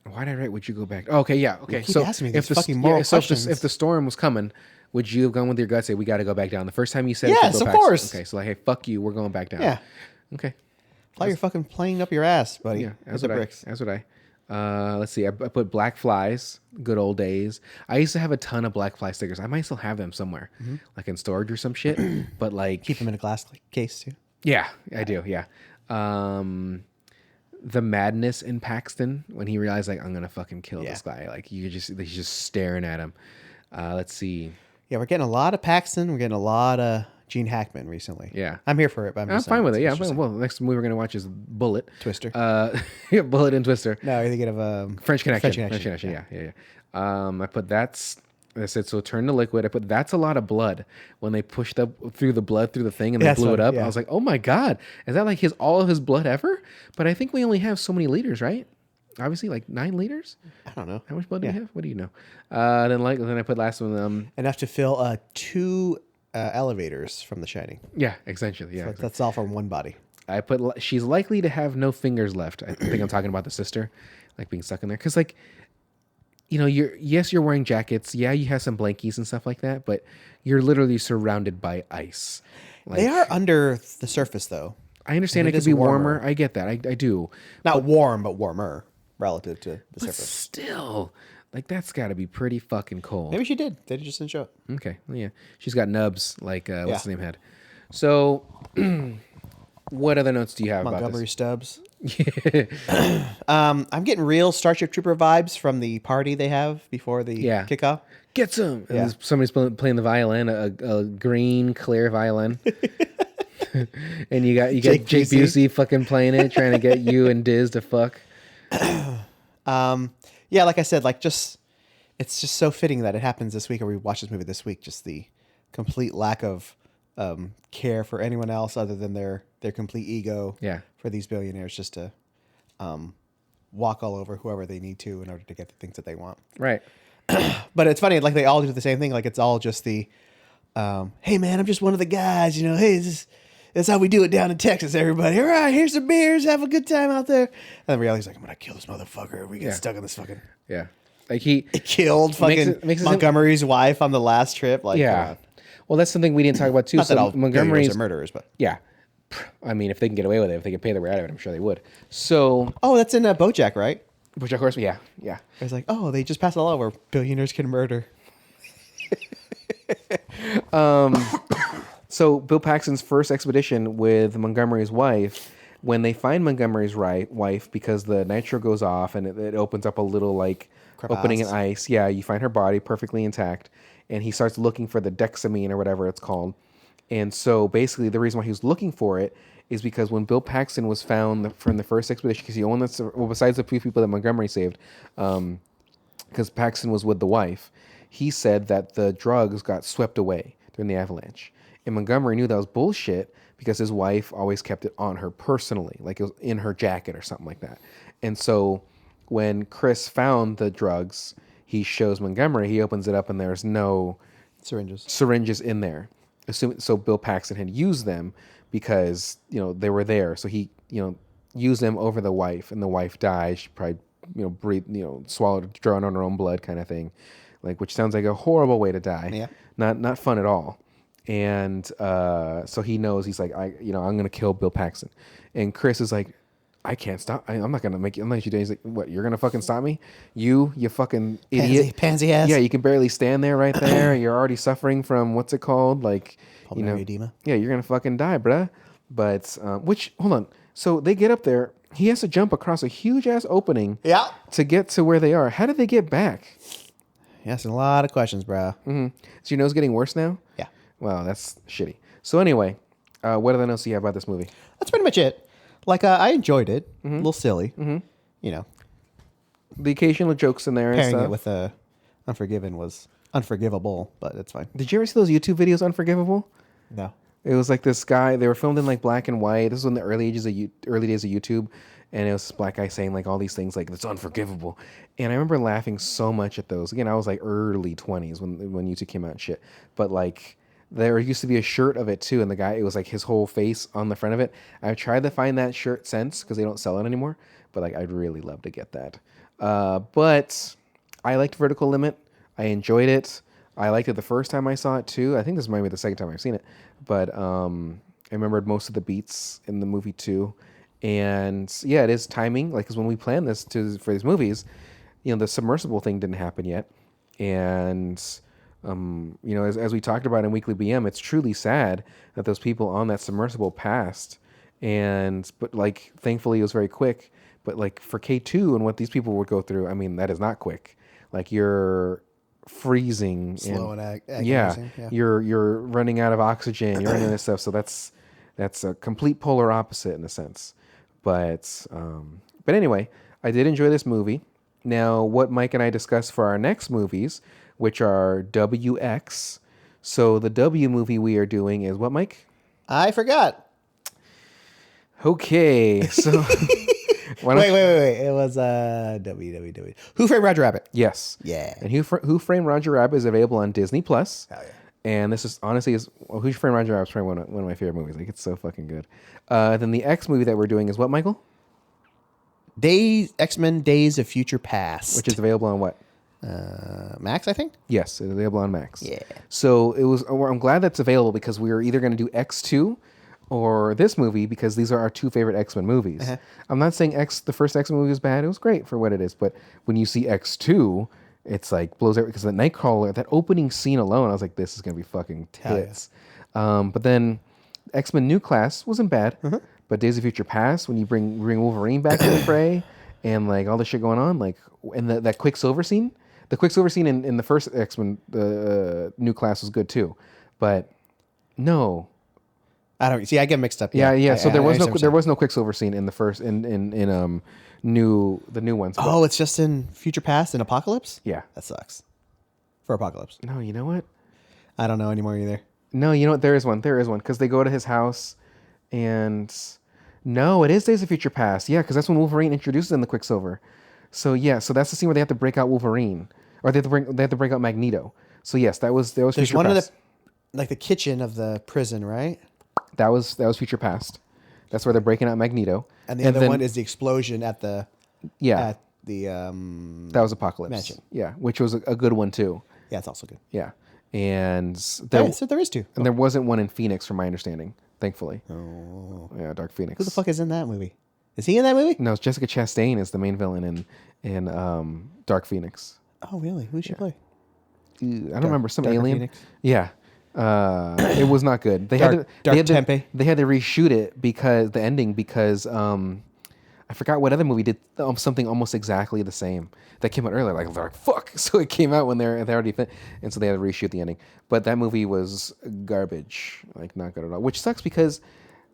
why did I write? Would you go back? Oh, okay, yeah, okay. You keep So asking me if these fucking moral questions. if the storm was coming, would you have gone with your gut? Say we got to go back down. The first time you said, Yes, go of back, course. Okay, so like, hey, fuck you, we're going back down. Yeah. Okay. Thought you're fucking playing up your ass, buddy. Yeah, with that's the what bricks. That's what I. Let's see. I put black flies. Good old days. I used to have a ton of black fly stickers. I might still have them somewhere, like in storage or some shit. But like, Keep them in a glass case, too. yeah, I do. Yeah. The madness in Paxton when he realized like I'm gonna fucking kill this guy. Like he's just staring at him. Let's see. Yeah, we're getting a lot of Paxton. We're getting a lot of Gene Hackman recently. Yeah. I'm here for it, but I'm I'm just fine saying, with it. Yeah. it's just- Well, the next movie we're gonna watch is Bullet. Twister. Yeah, Bullet and Twister. No, you're thinking of French Connection. French Connection, Yeah. I put that's. I said so. Turn to liquid. I put that's a lot of blood. When they pushed up through the blood through the thing and they That's blew it funny, up, yeah. I was like, oh my god, is that like all of his blood ever? But I think we only have so many liters, right? Obviously, like 9 liters. I don't know. How much blood do we have? What do you know? Then I put last one. Enough to fill 2 elevators from The Shining. Yeah, essentially. Yeah, That's all from one body. I put she's likely to have no fingers left. I think I'm talking about the sister, like being stuck in there. Because like, you know, you're wearing jackets. Yeah, you have some blankies and stuff like that, but you're literally surrounded by ice. Like, They are under the surface, though. I understand it And it could is be warmer. warmer. I get that. I do. Not warm, but warmer relative to the But surface. still, like that's got to be pretty fucking cold. Maybe she did. They just didn't show it. Okay. Well, yeah. She's got nubs like what's his name had. So, what other notes do you have Montgomery about this? Stubbs. I'm getting real Starship Trooper vibes from the party they have before the kickoff. Get some. And Yeah. somebody's playing the violin, a green clear violin. And you got Jake Busey fucking playing it, trying to get you and Diz to fuck. Yeah, like I said, it's just so fitting that it happens this week, or we watch this movie this week. Just the complete lack of care for anyone else other than their complete ego. Yeah. For these billionaires just to walk all over whoever they need to in order to get the things that they want. Right. But it's funny, like they all do the same thing. Like it's all just the, hey man, I'm just one of the guys. You know, hey, that's how we do it down in Texas. Everybody, all right, here's some beers, have a good time out there. And then reality's like, I'm gonna kill this motherfucker. We get stuck in this fucking. Yeah. Like he killed fucking makes it Montgomery's wife on the last trip. Like, come yeah. on. Well, that's something we didn't talk about too. Not that all Montgomery's are murderers, but yeah. I mean, if they can get away with it, if they can pay their way out of it, I'm sure they would. So, that's in BoJack, right? BoJack Horseman, yeah. It's like, they just passed a law where billionaires can murder. So Bill Paxton's first expedition with Montgomery's wife, when they find Montgomery's wife, because the nitro goes off and it opens up a little like Crevasse. opening in ice. Yeah, you find her body perfectly intact, and he starts looking for the dexamine or whatever it's called. And so basically, the reason why he was looking for it is because when Bill Paxton was found from the first expedition, because he only besides the few people that Montgomery saved, because Paxton was with the wife, he said that the drugs got swept away during the avalanche. And Montgomery knew that was bullshit because his wife always kept it on her personally, like it was in her jacket or something like that. And so when Chris found the drugs, he shows Montgomery, he opens it up and there's no syringes in there. So Bill Paxton had used them because, they were there. So he, used them over the wife, and the wife died. She probably, swallowed, drawn on her own blood kind of thing, like, which sounds like a horrible way to die. Yeah. Not fun at all. And so he knows, he's like, I'm going to kill Bill Paxton. And Chris is like, I can't stop. I'm not going to make you, unless you do. He's like, what, you're going to fucking stop me? You fucking idiot. Pansy ass. Yeah, you can barely stand there right there. You're already suffering from, what's it called? Like, pulmonary edema. Yeah, you're going to fucking die, bruh. But, hold on. So they get up there. He has to jump across a huge ass opening to get to where they are. How did they get back? Yes, a lot of questions, bro. Mm-hmm. So your nose getting worse now? Yeah. Wow, that's shitty. So anyway, what other notes do you have about this movie? That's pretty much it. Like, I enjoyed it. A little silly. Mm-hmm. The occasional jokes in there. Pairing and stuff. it with Unforgiven was unforgivable, but it's fine. Did you ever see those YouTube videos, Unforgivable? No. It was like this guy. They were filmed in like black and white. This was in the early days of YouTube, and it was this black guy saying like all these things like it's unforgivable. And I remember laughing so much at those. Again, I was like early 20s when YouTube came out and shit. But like there used to be a shirt of it too, and the guy, it was like his whole face on the front of it. I've tried to find that shirt since because they don't sell it anymore. But like I'd really love to get that. But I liked Vertical Limit. I enjoyed it. I liked it the first time I saw it too. I think this might be the second time I've seen it. But I remembered most of the beats in the movie too. And yeah, it is timing. Like, because when we planned this for these movies, the submersible thing didn't happen yet. And, as we talked about in Weekly BM, it's truly sad that those people on that submersible passed. But like, thankfully it was very quick. But like for K2 and what these people would go through, I mean, that is not quick. Like you're freezing, slow and agonizing. Yeah, you're running out of oxygen. You're running this stuff. So that's a complete polar opposite in a sense. But anyway, I did enjoy this movie. Now, what Mike and I discussed for our next movies, which are WX. So the W movie we are doing is what, Mike? I forgot. Okay, so. Wait. It was WWW. Who Framed Roger Rabbit? Yes. Yeah. And Who Framed Roger Rabbit is available on Disney Plus. Hell yeah. And this is honestly Who Framed Roger Rabbit is probably one of my favorite movies. Like, it's so fucking good. Then the X movie that we're doing is what, Michael? X-Men Days of Future Past, which is available on what? Max, I think. Yes, it's available on Max. Yeah. So I'm glad that's available because we are either going to do X2 or this movie because these are our two favorite X-Men movies. Uh-huh. I'm not saying the first X-Men movie was bad. It was great for what it is. But when you see X2, it's like blows out because the Nightcrawler, that opening scene alone, I was like, this is going to be fucking tits. Yeah. But then X-Men New Class wasn't bad. Uh-huh. But Days of Future Past, when you bring Wolverine back in the fray and like all this shit going on, like, and that Quicksilver scene, the Quicksilver scene in the first X-Men New Class was good too. But no. I don't see. I get mixed up. Yeah. So there was no Quicksilver scene in the first in the new ones. But, it's just in Future Past and Apocalypse. Yeah, that sucks for Apocalypse. No, you know what? I don't know anymore either. No, you know what? There is one because they go to his house, and no, it is Days of Future Past. Yeah, because that's when Wolverine introduces them to Quicksilver. So yeah, so that's the scene where they have to break out Wolverine, or they have to break out Magneto. So yes, that was There's Future one Past. Of the kitchen of the prison, right? That was Future Past. That's where they're breaking out Magneto. And the other one is the explosion at the That was Apocalypse. Mansion. Yeah, which was a good one too. Yeah, it's also good. Yeah, and So there, there is two. and there wasn't one in Phoenix, from my understanding. Thankfully. Oh. Yeah, Dark Phoenix. Who the fuck is in that movie? Is he in that movie? No, it's Jessica Chastain is the main villain in Dark Phoenix. Oh, really? Who should she play? I don't remember, some Darker alien. Phoenix? Yeah. It was not good. They Dark Tempe? They had to reshoot it because the ending because I forgot what other movie did something almost exactly the same that came out earlier. Like they're like fuck, so it came out when they already and so they had to reshoot the ending. But that movie was garbage, like not good at all. Which sucks because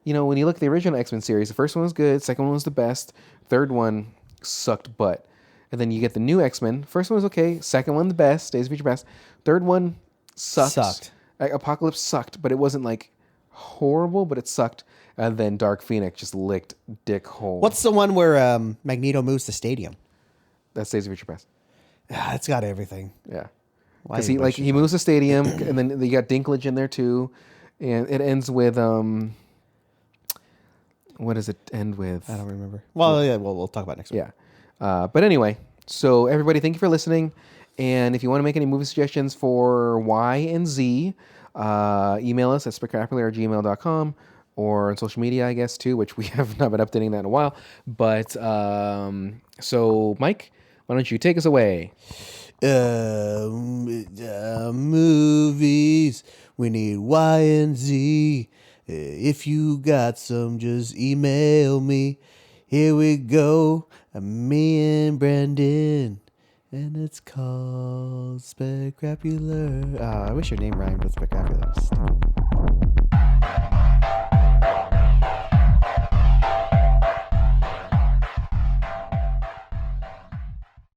when you look at the original X-Men series, the first one was good, second one was the best, third one sucked butt. And then you get the new X-Men. First one was okay. Second one the best. Days of Future Past. Third one sucked. Apocalypse sucked, but it wasn't like horrible, but it sucked. And then Dark Phoenix just licked dick hole. What's the one where Magneto moves the stadium? That's Days of Future Past. Yeah, it's got everything. Yeah, because he moves the stadium, and then you got Dinklage in there too, and it ends with what does it end with? I don't remember. Well, yeah, we'll talk about it next week. Yeah. But anyway, so everybody, thank you for listening. And if you want to make any movie suggestions for Y and Z, email us at spectacular@gmail.com or on social media, I guess, too, which we have not been updating that in a while. But so, Mike, why don't you take us away? Movies. We need Y and Z. If you got some, just email me. Here we go. Me and Brandon. And it's called Specrapular. I wish your name rhymed with Spectacular.